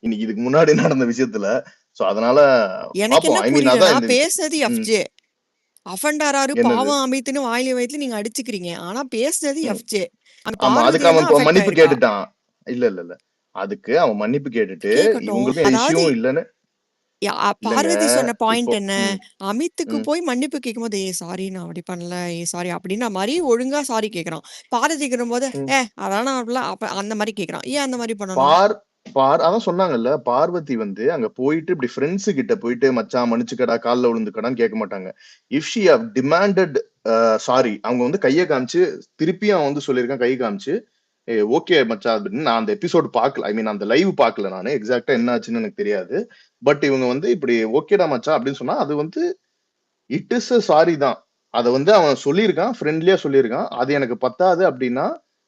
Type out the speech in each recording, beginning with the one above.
இன்னைக்கு இதுக்கு முன்னாடி நடந்த விஷயத்துல. சோ அதனால எனக்கு பாப்போம். என்ன ஐ மீன் புரியலன்னா, அதான் இந்த பேசுனது எஃப்ஜே. அஃபண்டாராரு என்னது? பாவம் அமித்துன்னு வாயில வயித்துல நீங்க அடிச்சுக்கிறீங்க. ஆனா பேசுனது ம். எஃப்ஜே. அந்த ஆமா. பார்வதி அதுக்கு தான் அவன் அஃபெக்ட் மன்னிப்பு ஆயிருக்கா. கேட்டுட்டான். இல்ல. அதுக்கு அவன் மன்னிப்பு கேட்டுட்டு கேட்கட்டும். இவங்களுக்கும் அதாவது இஷ்யூவும் இல்லன்னு இல்லங்க. பார்வதி சொன்ன இப்போ பாயிண்ட் என்ன? ம், அமித்துக்கு ம். போய் மன்னிப்பு கேட்கும்போது, "ஏய் சாரி நான் அப்படி பண்ணல. ஏய் சாரி" அப்படின்ன மாரி ஒழுங்கா சாரி கேட்கறான். பார்வதி கேட்கும்போது, ம். அதெல்லாம் நான் அப்படிலாம் அப்ப அந்த மாரி கேட்கறான். ஏன் அந்த மாரி பண்ணணும்? பார் பார் அதான் சொன்னாங்கல்ல. பார்வதி வந்து அங்க போயிட்டு இப்படி ஃபிரெண்ட்ஸ் கிட்ட போயிட்டு மச்சான் மன்னிச்சுக்கடா, கால்ல விழுந்துக்கடான்னு கேட்க மாட்டாங்க. If she have demanded sorry அவங்க வந்து கைய காமிச்சு திருப்பியும் அவன் வந்து சொல்லியிருக்கான் கை காமிச்சு, ஓகே மச்சான் அப்படின்னு நான் அந்த எபிசோட் பார்க்கல. ஐ மீன் அந்த லைவ் பார்க்கல நானு. எக்ஸாக்ட்டா என்ன ஆச்சுன்னு எனக்கு தெரியாது. பட் இவங்க வந்து இப்படி ஓகேடா மச்சான் அப்படின்னு சொன்னா, அது வந்து இட் இஸ் அ சாரி தான். அத வந்து அவன் சொல்லியிருக்கான். ஃப்ரெண்ட்லியா சொல்லியிருக்கான். அது எனக்கு பத்தாது அப்படின்னா,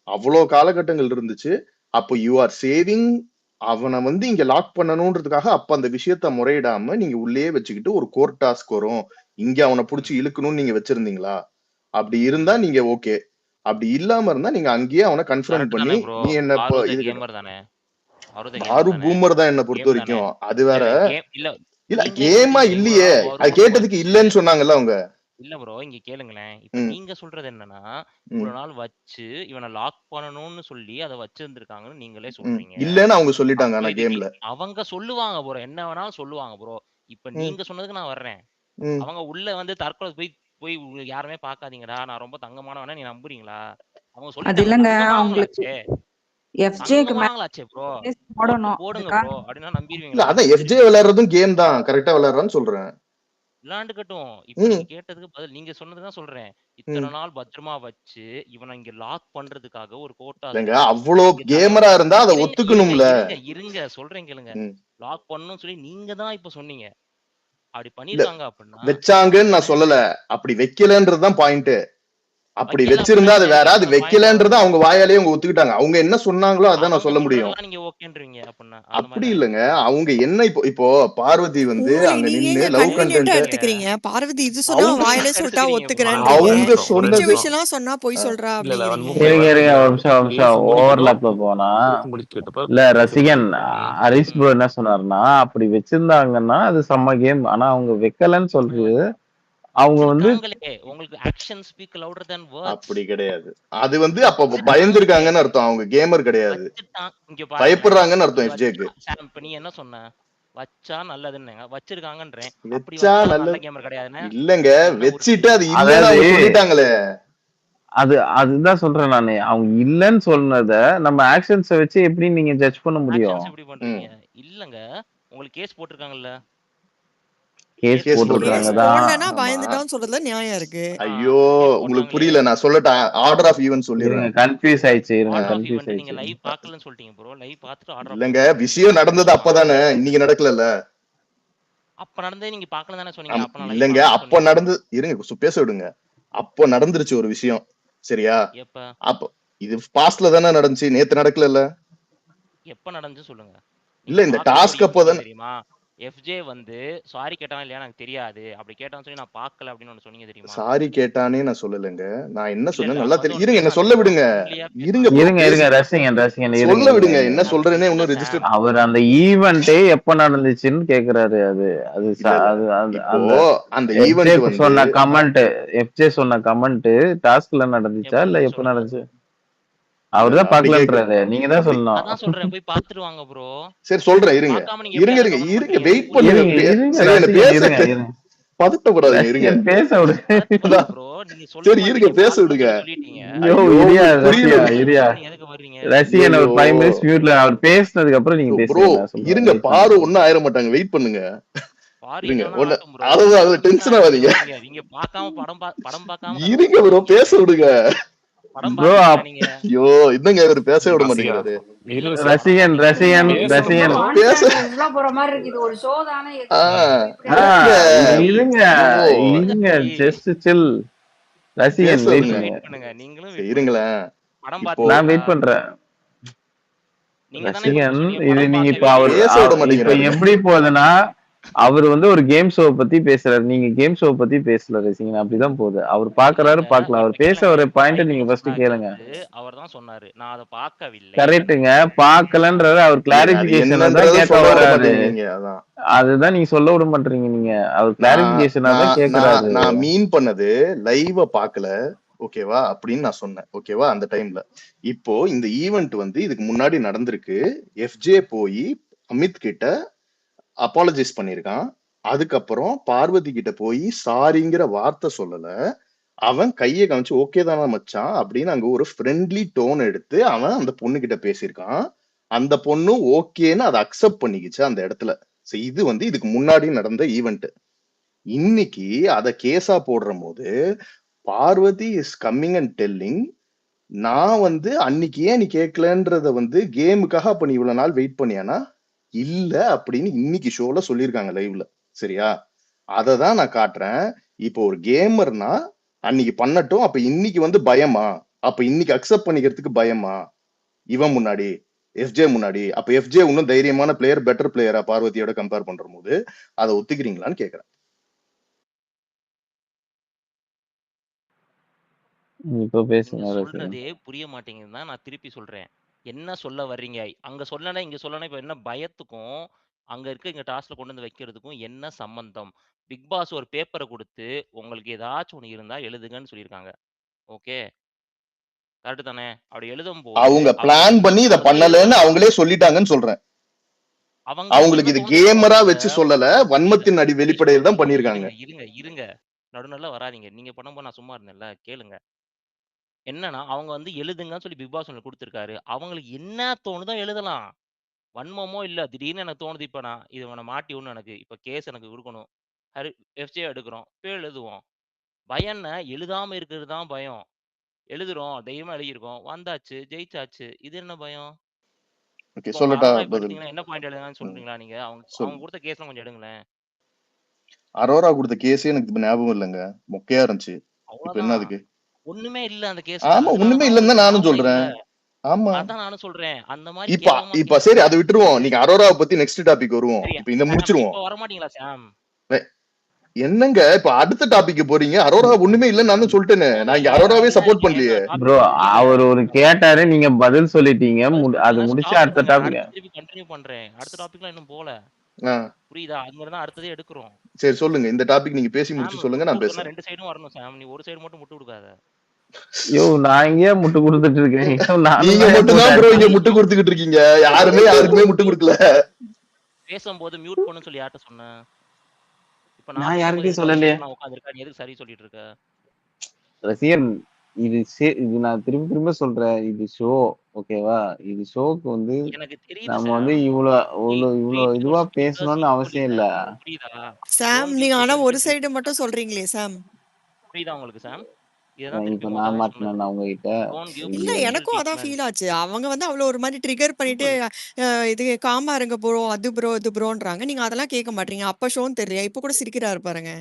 அவ்ளோ காலகட்டங்கள் இருந்துச்சு. அப்போ யூ ஆர் சேவிங் அவன வந்து இங்க லாக் பண்ணணும்ன்றதுக்காக அப்ப அந்த விஷயத்த முறையிடாம நீங்க உள்ளேயே வச்சுக்கிட்டு ஒரு கோர்ட் டாஸ்க் வரும். இங்க அவன புடிச்சு இழுக்கணும்னு நீங்க வச்சிருந்தீங்களா? அப்படி இருந்தா நீங்க ஓகே. அப்படி இல்லாம இருந்தா நீங்க அங்கேயே அவன கன்ஃபரண்ட் கரெக்ட் பண்ணி, தானே ப்ரோ. நீ என்ன இப்போ பார்வதி இதுக்கு கேமர் தானே. பார்வதி பாரு கேமர் தானே. பூமர் தான் என்ன கேம் தானே. பொறுத்தவரைக்கும். அது இல்ல வேற. இல்ல கேம் இல்ல. இல்ல நீங்களே கேமா சொல்லிட்டீங்க ப்ரோ. இல்லையே. அது வருமா கேட்டதுக்கு வச்சு இல்லன்னு சொன்னாங்கல்ல அவங்க. இல்ல ப்ரோ இங்க கேளுங்களேன். இப்ப ம், நீங்க சொல்றது என்னன்னா, ம், இவ்வளவு நாள் வச்சு இவன லாக் பண்ணணும்னு சொல்லி அத வச்சிருந்திருக்காங்கன்னு நீங்களே ம். சொல்றீங்க. இல்லன்னு அவங்க சொல்லிட்டாங்க அப்ப ஆனா இதுக்கு கேம்ல. அவங்க சொல்லுவாங்க ப்ரோ. என்ன வேணாலும் சொல்லுவாங்க ப்ரோ. இப்ப ம், நீங்க சொன்னதுக்கு நான் வர்றேன். ம். அவங்க உள்ள வந்து தற்கொலை போய் போய் யாருமே பார்க்காதீங்கடா. நான் ரொம்ப தங்கமானவனா நீ நம்புறீங்களா? அவங்க அது சொல்லிட்டாங்க. இல்லங்க அவங்களுக்கு தங்கமானவங்களாச்சே. எஃப்ஜேக்கு மேல தங்கமானவங்களாச்சே ப்ரோ. கேஸ் போட்டு போடணும் போடுங்க அதுக்காக ப்ரோ. அப்படின்னா இல்ல நம்பிருவீங்களா? அதான் எஃப்ஜே விட்டுருவீங்களா? விளையாடுறதும் கேம் தான். கரெக்ட்டா விளையாடுறான்னு சொல்றேன். விளையாண்டுக்கட்டும். இப்ப நீங்க ம். கேட்டதுக்கு பதில் நீங்க சொன்னது தான் சொல்றேன். ம். இத்தன நாள் பத்திரமா வச்சு, இவன இங்க லாக் பண்றதுக்காக ஒரு கோர்ட் டாஸ்க் இல்லங்க வச்சு, அவ்ளோ இங்க கேமரா இருந்தா அத இருங்க, இருங்க, ஒத்துக்கணும்ல. இருங்க, இருங்க. சொல்றேன் கேளுங்க. ம். லாக் பண்ணணும்னு சொல்லி நீங்க தான் இப்ப சொன்னீங்க. அப்படி இல்ல பண்ணியிருக்காங்க அப்படின்னா, வச்சாங்கன்னு இவன நான் சொல்லல. அப்படி வைக்கலன்றது தான் பாயிண்ட். அப்படி வைக்கல அப்படின்னா வச்சிருந்தா அது நீங்க வேற. அது என்னோட பாயிண்ட் வைக்கலன்றத அவங்க வாயாலேயே அவங்க ஒத்துக்கிட்டாங்க. அவங்க என்ன சொன்னாங்களோ அதான் நான் அவங்க சொல்ல முடியும். சொல்றதெல்லாம் நீங்க ஓகேன்றீங்க அப்படின்னா, அந்த மாரி அப்படி தானே? இல்லங்க. அவங்க என்ன இப்போ இப்போ பார்வதி வந்து உங்களை அங்க நீங்க நின்னு ஏங்க லவ் கன்வீனியன்ட்டா கன்டென்ட் எடுத்துக்கிறீங்க? பார்வதி இது சொன்னா அவங்க வாயிலே சொல்லிட்டா எடுத்துக்கிறீங்க ப்ரோ. ஒத்துக்கிறேன்றீங்க. அவங்க புடிச்ச சொன்னது விஷயம்லாம் சொன்னா பொய் சொல்றா இல்ல இல்ல அப்படிங்கிறீங்க. வன்முறை இருங்க இருங்க வன்முறை ஒரு நிமிஷம் ஒரு பேசி நிமிஷம் முடிக்கட்டும். ஓவர்லாப்ல போனா பேசி முடிச்சுக்கிட்டப்ப இல்ல ரசிகன் ஹரிஷ் ம். ப்ரோ என்ன சொன்னாருன்னா அப்படி வச்சிருந்தாங்கன்னா அது செம்ம கேம் ஆனா அவங்க வைக்கலன்னு சொல்றது அவங்க வந்து வச்சிருக்காங்களே. உங்களுக்கு ஆக்ஷன் ஸ்பீக் லவுடர் தென் வேர்ட்ஸ். அப்படி கிடையாது. அது வந்து அப்ப வச்சிருக்காங்களே. பயந்துருக்காங்கன்னு அர்த்தம். அவங்க கேமர் கிடையாது. இங்க பாருங்களேன். பயப்படுறாங்கன்னு நீ அர்த்தம் வச்சா எஃப்ஜேக்கு. சாம் இப்ப நீ என்ன சொன்ன? வச்சா நல்லதுன்னேங்க. வச்சிருக்காங்கன்றேன். அப்படி வச்சா வச்சா நல்ல நல்லது கேமர் கிடையாதுன்னு இல்லங்க. என்ன வச்சிட்டு அது இல்லன்னு அதாவது அவங்க சொல்லிட்டாங்களே. அதுதான் சொல்றேன் நானு அவங்க இல்லன்னு சொன்னத நம்ம ஆக்ஷன்ஸ வச்சு எப்படி நீங்க ஜட்ஜ் பண்ண முடியும் ஆக்ஷன்ஸ் எப்படி ம். பண்றீங்க? இல்லங்க. உங்களுக்கு கேஸ் போட்டிருக்காங்கல்ல. கேஸ் கேஸ் போட்டிருக்காங்க. கேஸ் போட்டிருக்காங்க தான் போடலன்னா ஆமா. பயந்துட்டான்னு சொல்றதுல நியாயம் இருக்கு. ஐயோ! கேஸ் உங்களுக்கு போட்டாங்களே. புரியல. நான் சொல்லட்டா? ஆர்டர் ஆஃப் ஈவென்ட் இருங்க சொல்லிர்றேன். கன்ஃபியூஸ் ஆயிடுச்சு இருங்க ஆர்டர் ஆஃப் கன்ஃபியூஸ் ஈவென்ட் நீங்க ஆயிடுச்சு லைவ் பார்க்கலன்னு சொல்லிட்டீங்க ப்ரோ. லைவ் பார்த்துட்டு ஆர்டர் ஆஃப் இல்லங்க. ஈவென்ட் விஷயம் நடந்தது அப்பதானே. இன்னைக்கு நடக்கலல்ல. அப்ப நடந்தே நீங்க பார்க்கல தானே சொன்னீங்க. அப்ப நான் லைவ் இல்லங்க. பார்க்கலன்னு அப்ப சொன்னீங்க. நடந்து இருங்க பேச விடுங்க. அப்போ நடந்துருச்சு ஒரு விஷயம். சரியா? எப்ப? அப்போ இது பாஸ்ட்ல தானே நடந்துச்சு. நேத்து நடக்கலல்ல. எப்ப நடந்துச்சு சொல்லுங்க. இல்ல நீங்க இந்த பார்க்கலன்னு டாஸ்க் சொல்லி அப்போதானே தெரியுமா? எஃப்ஜே வந்து சாரி கேட்டானா இல்லையா எனக்கு தெரியாது. அப்படி கேட்டான்னு சொல்லி நான் பார்க்கல அப்படின்னு ஒண்ணு சொன்னீங்க தெரியுமா? சாரி கேட்டானே நான் சொல்லலங்க. நான் என்ன இல்ல சொன்னேன் இல்ல. நல்லா அவன் வந்து தெரியும். ஒண்ணு இருங்க என்ன பேசினான் சொல்ல தெரியுமா? விடுங்க. ஃப்ரெண்ட்லியா இருங்க பேசினான். ப்ரோ இருங்க இருங்க பேசி ரசிகன் இருங்க சொல்ல இருங்க விடுங்க. இருங்க என்ன சொல்றேனே இல்ல இன்னும் ரெஜிஸ்டர் சாம். அவர் அந்த ஈவென்ட்டே எப்ப நடந்துச்சுன்னு கேக்குறாரு அது அது இல்ல இல்ல. அது இப்போ அந்த அந்த எஃப்ஜே ஈவென்ட் வந்து சொன்ன கமெண்ட் எஃப்ஜே சொன்ன கமெண்ட் டாஸ்க்ல நடந்துச்சா இல்ல எப்பன்னு எப்ப சொல்லுங்க. நடந்துச்சு இல்ல அவர் இல்ல தான் அப்படி கேக்கு பாக்கலன்றாரு நீங்க தான் அப்படி சொல்லணும் அதான் சொல்றேன். போய் பார்த்துட்டு வாங்க ப்ரோ. சரி சொல்றேன் இருங்க. பார்க்காம நீங்க எப்படி அந்த கமெண்ட் இருங்க பண்றீங்க? எனக்கு வெயிட் பண்ணுங்க. புரியல. இருங்க சரி என்ன ரசிகன் பேச இருங்க பதட்டப்படாதீங்க இருங்க. ரசிகன் பேச விடு பதட்டப்படல அதான். ப்ரோ. நீங்க சொல்ல சரி இருங்க மாட்டீங்க. பேச பார்க்கலன்னு விடுங்க. சொல்லி சொல்லிட்டீங்க. ஐயோ ஐயோ இரியா உங்களுக்கு புரியல. ரசிகன் இரியா நீங்க எதுக்கு வர்றீங்க? ரசிகன் ஒரு ஐயோ 5 மினிட்ஸ் மியூட்ல அவர் பேசினதுக்கு அப்புறம் நீங்க ப்ரோ பேசுங்க நான் சொல்றேன் இருங்க. வெயிட் பாரு பண்ணுங்க ஒண்ணும் ஆயிர மாட்டாங்க. வெயிட் பண்ணுங்க. பாரு இருங்க. என்னன்னா ஒண்ணு ஆட்டும் ப்ரோ. அதுல நீங்க டென்ஷன் என்ன இப்படி ஆகாதீங்க. வர்றீங்க? நீங்க பார்க்காம படம் பார்க்காம கதை இருங்க சொல்றீங்க ப்ரோ நீங்க. பேச விடுங்க. படம் ப்ரோ பார்த்துட்டீங்களா நீங்க? ஐயோ என்னங்க இவர் பேச விட ரசிகா மாட்டேங்கிறாரு. இல்ல இரு ப்ரோ. படம் ரசிகன் பார்த்தீங்களா? ரசிகன் பேசணும் ரசிகன் ப்ரோ. பேச கான்ட்ராக்டர்ஸ்லாம் போற மாதிரி இருக்கு இது ஒரு ஷோ தானே ஆ எதுக்கு இப்படி இருங்க ஐயோ இருங்க ப்ளீஸ். ஜஸ்ட் சில் ரசிகன் பேச வெயிட் விடுங்க. நீங்களும் பண்ணுங்க வெயிட் பண்ணுங்க. நீங்களும் சரி வெயிட் பண்ணுங்க. இருங்களேன். படம் இப்போ நான் பார்த்தீங்களா? வெயிட் பண்றேன் நீங்க தானே இப்ப ரசிகன் சொன்னீங்க இது படம் நீங்க இப்ப பார்க்கவே அவர் இல்லைன்னு. பேச விட இப்ப மாட்டேங்கிறாருங்க. எப்படி போகுதுன்னா அவரு வந்து ஒரு கேம் ஷோ பத்தி பேசுறாரு. நீங்க கேம் ஷோ பத்தி பேசல ரசிகன். அப்படிதான் போகுது. அவர் பாக்குறாரு இல்லங்க. பாக்கலாம். அவர் இப்ப பேச கேளுங்க. ஒரு இப்ப பாயிண்ட் நீங்க வைக்கிங்ஸ் ஃபர்ஸ்ட் மேட்ச் கேளுங்க. வந்து அவர் தான் சொன்னாரு. நான் அத பார்க்கவில்லை. கரெக்ட்டுங்க. பாக்கலன்றது அவர் அது கிளாரிபிகேஷன் தான் என்னன்றத கேட்க சொல்ல விட வராரு. மாட்டேங்கிறீங்க. அதான் அதுதான் நீங்க சொல்ல விட மாட்டீங்க நீங்க. அவர் நான் கிளாரிபிகேஷனா தான் நான் நான் கேக்குறாரு. நான் மீன் பண்ணது லைவ பார்க்கல, ஓகேவா அப்படின்னு நான் சொன்னேன், ஓகேவா அந்த டைம்ல. இப்போ இந்த ஈவெண்ட் வந்து இதுக்கு முன்னாடி நடந்திருக்கு. எஃப்ஜே போய் அமித் கிட்ட அப்பாலஜைஸ் பண்ணியிருக்கான். அதுக்கப்புறம் பார்வதி கிட்ட போய் சாரிங்கிற வார்த்தை சொல்லல. அவன் கையை காமிச்சு ஓகே தானா மச்சான் அப்படின்னு அங்க ஒரு ஃப்ரெண்ட்லி டோன் எடுத்து அவன் அந்த பொண்ணு கிட்ட பேசியிருக்கான். அந்த பொண்ணு ஓகேன்னு அதை அக்செப்ட் பண்ணிக்கிச்சு அந்த இடத்துல. So இது வந்து இதுக்கு முன்னாடி நடந்த ஈவெண்ட். இன்னைக்கு அத கேஸா போடுற போது Parvathi is coming and telling, நான் வந்து அன்னைக்கு ஏன் நீ கேட்கலன்றத வந்து கேமுக்காக அப்ப நீ இவ்வளவு நாள் வெயிட் பண்ணியானா இல்ல அப்படின்னு இன்னைக்கு ஷோல சொல்லியிருக்காங்க லைவ்ல. சரியா? அததான் நான் காட்டுறேன். இப்போ ஒரு கேமர்னா அன்னைக்கு பண்ணட்டும், அப்ப இன்னைக்கு வந்து பயமா? அப்ப இன்னைக்கு அக்செப்ட் பண்ணிக்கிறதுக்கு பயமா? இவன் முன்னாடி எஃப்ஜே முன்னாடி அப்ப எஃப்ஜே இன்னும் தைரியமான பிளேயர், பெட்டர் பிளேயரா பார்வதியோட கம்பேர் பண்ற போது அதை ஒத்துக்கிறீங்களான்னு கேக்குறேன். இப்ப நீங்க பேசுங்க ரசிகன். சொல்றதே புரிய மாட்டேங்குதுன்னு தான் நான் திருப்பி சொல்றேன். என்ன சொல்ல வர்றீங்க? அங்க சொல்லனா இங்க சொல்லனா இப்ப என்ன பயத்துக்கும் அங்க இருக்க இங்க டாஸ்க்ல கொண்டு வந்து வைக்கிறதுக்கும் என்ன சம்பந்தம்? பிக் பாஸ் ஒரு பேப்பர குடுத்து உங்களுக்கு ஏதாச்சும் ஒண்ணு இருந்தா எழுதுங்கன்னு சொல்லியிருக்காங்க. ஓகே. கரெக்ட் தானே? அப்படி எழுதும்போது அவங்க அவங்க பிளான் பண்ணி இத சொன்னத பண்ணலன்னு எழுதணும். அவங்களே சொல்லிட்டாங்கன்னு சொல்றேன். அவங்க அவங்களுக்கு இது சொன்னத வந்து கேமரா அவங்க வச்சு சொல்லல, இல்ல வன்மத்தின் அடி வெளிப்படையில் தான் இருங்க பண்ணிருக்காங்க. இருங்க இருங்க இருங்க. நடுநடுல வராதீங்க. நீங்க பண்ணும்போது நான் சும்மா இருந்தேன்ல. கேளுங்க. என்னன்னா அவங்க வந்து எழுதுங்கன்னு சொல்லி பிக் பாஸ் ஒண்ணு குடுத்திருக்காரு. அவங்களுக்கு என்ன தோணுதோ எழுதலாம். வன்மமோ இல்ல. திடீர்னு எனக்கு தோணுது இப்ப நான் இவன மாட்டி விடணும் எனக்கு. இப்ப கேஸ் எனக்கு குடுக்கணும். எஃப்ஜே எடுக்குறோம். போய் எழுதுவோம். பயம் என்ன? எழுதாம இருக்கிறது தான் பயம். எழுதுறோம். தைரியமா எழுதியிருக்கோம். வந்தாச்சு, ஜெயிச்சாச்சு. இது என்ன பயம்? ஓகே, இப்போ சொல்லட்டா அரோரா இப்ப பதில்? எடுத்தீங்கன்னா என்ன பாயிண்ட் எழுதுனான்னு ம், சொல்றீங்களா நீங்க? அவங்க சொல்லு. அவங்க குடுத்த கேஸ்லாம் கொஞ்சம் எடுங்களேன். அரோரா கொடுத்த கேஸே எனக்கு இப்ப ஞாபகம் இல்லைங்க. மொக்கையா இருந்துச்சு. இப்ப என்ன அவ்வளோதான். அதுக்கு? ஒண்ணுமே இல்ல அந்த கேஸ்ல. ஆமா, அதனால ஒண்ணுமே தான் இல்லைன்னு அவங்களுக்கு தான் நானும் ஞாபகம் இல்ல. சொல்றேன். ஆமா. அதான் நானும் சொல்றேன். அந்த மாரி இப்ப கேவலமான இப்ப கேஸ் சரி, அதை நடக்குது. விட்டுருவோம். நீங்க அரோராவை பத்தி நெக்ஸ்ட் டாபிக் வருவோம். சரி இப்ப இந்த சாம் முடிச்சிருவோம். இப்ப வரமாட்டீங்களா சாம்? என்னங்க இப்ப அடுத்த டாபிக் போறீங்க? அரோரா ஒண்ணுமே இல்லைன்னு நான் தான் சொல்லிட்டேனே. நான் இங்க அரோராவே சப்போர்ட் பண்ணலையே. ப்ரோ அவர் ஒரு கேட்டாரு, நீங்க பதில் சொல்லிட்டீங்க. அது முடிச்சு ஸ்டாப் அடுத்த பண்ணுங்க. டாபிக். அடுத்து திருப்பி கண்டினியூ பண்றேன். அடுத்த டாபிக்லாம் இன்னும் போல. ஆ, புரியுதா? அங்க இருந்தா அடுத்ததே எடுக்குறோம். சரி சொல்லுங்க. இந்த டாபிக் நீங்க பேசி சாம் முடிச்சு சொல்லுங்க, முட்டு நான் கொடுக்கணும்னா பேசுறேன். 2 சைடும் வரணும் சாம். நீ ஒரு சைடு மட்டும் முட்டு கொடுக்காத. யோ நான் எங்கேயா முட்டு கொடுத்துட்டு இருக்கேன்? நானும் நீங்க தான் மட்டும் தான் போட்டு ப்ரோ இங்க முட்டு கொடுத்துக்கிட்டு இருக்கீங்க. யாருமே யாருக்குமே முட்டு கொடுக்கல. பேசும்போது மியூட் பண்ணு சொல்லி யார்ட்ட சொன்னேன்? இப்ப நான் நான் பேசும்போது யாருக்கிட்டையும் எதுக்கு சொல்லலையே. நான் உட்கார்ந்திருக்கேன்? நீ எதுக்கு சரி சொல்லிட்டு இருக்க? ரசிகன், இது நான் திரும்ப திரும்ப சொல்றேன். இது ஷோ, ஓகேவா? இது ஷோக்கு வந்து எனக்கு தெரியுது நம்ம வந்து சாம். இவ்வளோ இதுவா பேசணும்னு அவசியம் இல்ல. புரியுதா? சாம் Don't give நீங்க ஆனா ஒரு preferential சைடு treatment. மட்டும் சொல்றீங்களே சாம். புரியுதா உங்களுக்கு சாம்? இதுதான் திருப்பி இப்ப நான் முதல்ல சொன்னது. மாட்டினேன் உங்ககிட்ட. Don't give இல்ல preferential எனக்கும் அதான் treatment. ஃபீல் ஆச்சு. அவங்க வந்து அவ்வளவு ஒரு மாதிரி ட்ரிகர் பண்ணிட்டு Simple. இது காமா இருங்க ப்ரோ, அது ப்ரோ, இது ப்ரோன்றாங்க. நீங்க அதெல்லாம் கேட்க மாட்டீங்க. அப்ப ஷோன்னு தெரியல. இப்ப கூட சிரிக்கிறாரு பாருங்க.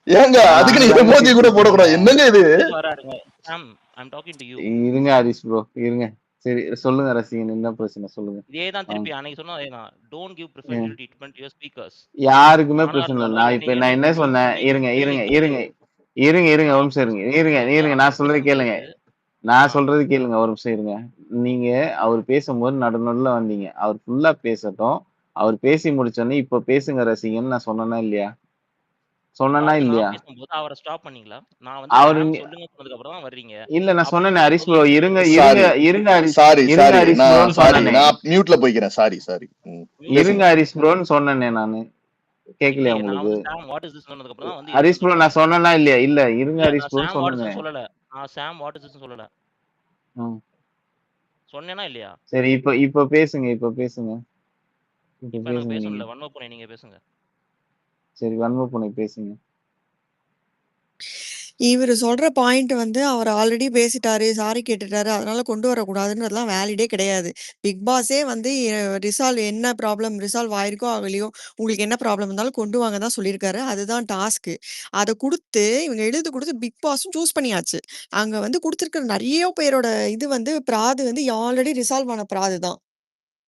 ஏங்க அதுக்கு நீங்க எமோஜி கூட போடக்கூடாது. என்னங்க இது? எதுக்கு வராருங்க? சாம், I'm talking to you. இருங்க ஹரிஷ் ப்ரோ, இருங்க. சரி சொல்லுங்க ரசிகன், என்ன பிரச்சனை சொல்லுங்க. இதே தான் திருப்பி அன்னைக்கு சொன்னோம் அதேதான். Don't give preferential treatment to your speakers. யாருக்குமே ஆனா பிரச்சனை இல்லை. இருந்தாலும் நான் என்னை இப்ப நான் என்ன mute சொன்னேன்? பண்ணி இருங்க இருங்க கேள்வி இருங்க கேட்டு இருங்க இருங்க ஒரு நிமிஷம் இருங்க இருங்க இருங்க நான் சொல்றது கேளுங்க. நான் சொல்றது கேளுங்க, ஒரு நிமிஷம் இருங்க. நீங்க அவர் பேசும்போது நடுநடுல வந்தீங்க. அவர் ஃபுல்லா பேசட்டும். அவர் பேசி முடிச்சோடனே இப்ப பேசுங்க ரசிகன் நான் சொன்னேனா இல்லையா? சொன்னேனா இல்லையா? நான் பேசும்போது அவரை ஸ்டாப் பண்ணீங்களா? நான் வந்து அவரு சாம் சொல்லுங்க சொன்னதுக்கு அப்புறம் தான் வர்றீங்க. இல்ல நான் அப்படி சொன்னேனே ஹரிஷ் ப்ரோ, இருக்கும்போது இருங்க சாரி இருங்க இருங்க ஹரிஷ், சாரி இருங்க சாரி ஹரிஷ் நான் ப்ரோன்னு சாரி சொன்னேனே. நான் மியூட்ல போய்க்கிறேன். சாரி சாரி இருங்க பேசுங்க. ஹரிஷ் ப்ரோன்னு சொன்னேனே நானு. கேட்கலையா இல்லையே, நான் உங்களுக்கு? வந்து சாம் வாட் இஸ் திஸ் சொன்னதுக்கு அப்புறம் தான் வந்து ஹரிஷ் ப்ரோ சொன்னேன். நான் சொன்னேனா இல்லையா? இல்ல இருங்க இல்ல ஹரிஷ் நான் ப்ரோன்னு சாம் வாட் இஸ் சொன்னேனே. திஸ் சொல்லல. நான் சாம் வாட் இஸ் திஸ் சொல்லல. ம். சொன்னேனா இல்லையா? சரி இப்ப பேசுங்க, இப்ப பேசுங்க. இப்ப இப்ப எனக்கு பேசுங்க நீங்க. பேசணும்ல. வன்ம பூனை நீங்க பேசுங்க. சரி வன்ம பூனை பேசுங்க. இவரு சொல்ற பாயிண்ட் வந்து அவர் ஆல்ரெடி பேசிட்டாரு, சாரி கேட்டுட்டாரு. அதனால கொண்டு வரக்கூடாதுன்றதெல்லாம் வேலிடே கிடையாது. பிக் பாஸே வந்து என்ன ரிசால்வ் ஆயிருக்கோ ஆகலையோ, உங்களுக்கு என்ன ப்ராப்ளம் இருந்தாலும் கொண்டு வாங்க தான் சொல்லியிருக்காரு. அதுதான் டாஸ்க்கு. அத குடுத்து இவங்க எழுதி குடுத்து பிக் பாஸும் சூஸ் பண்ணியாச்சு. அங்க வந்து குடுத்திருக்கிற நெறைய பேரோட இது வந்து பிராது வந்து ஆல்ரெடி ரிசால்வ் ஆன பிராது தான்.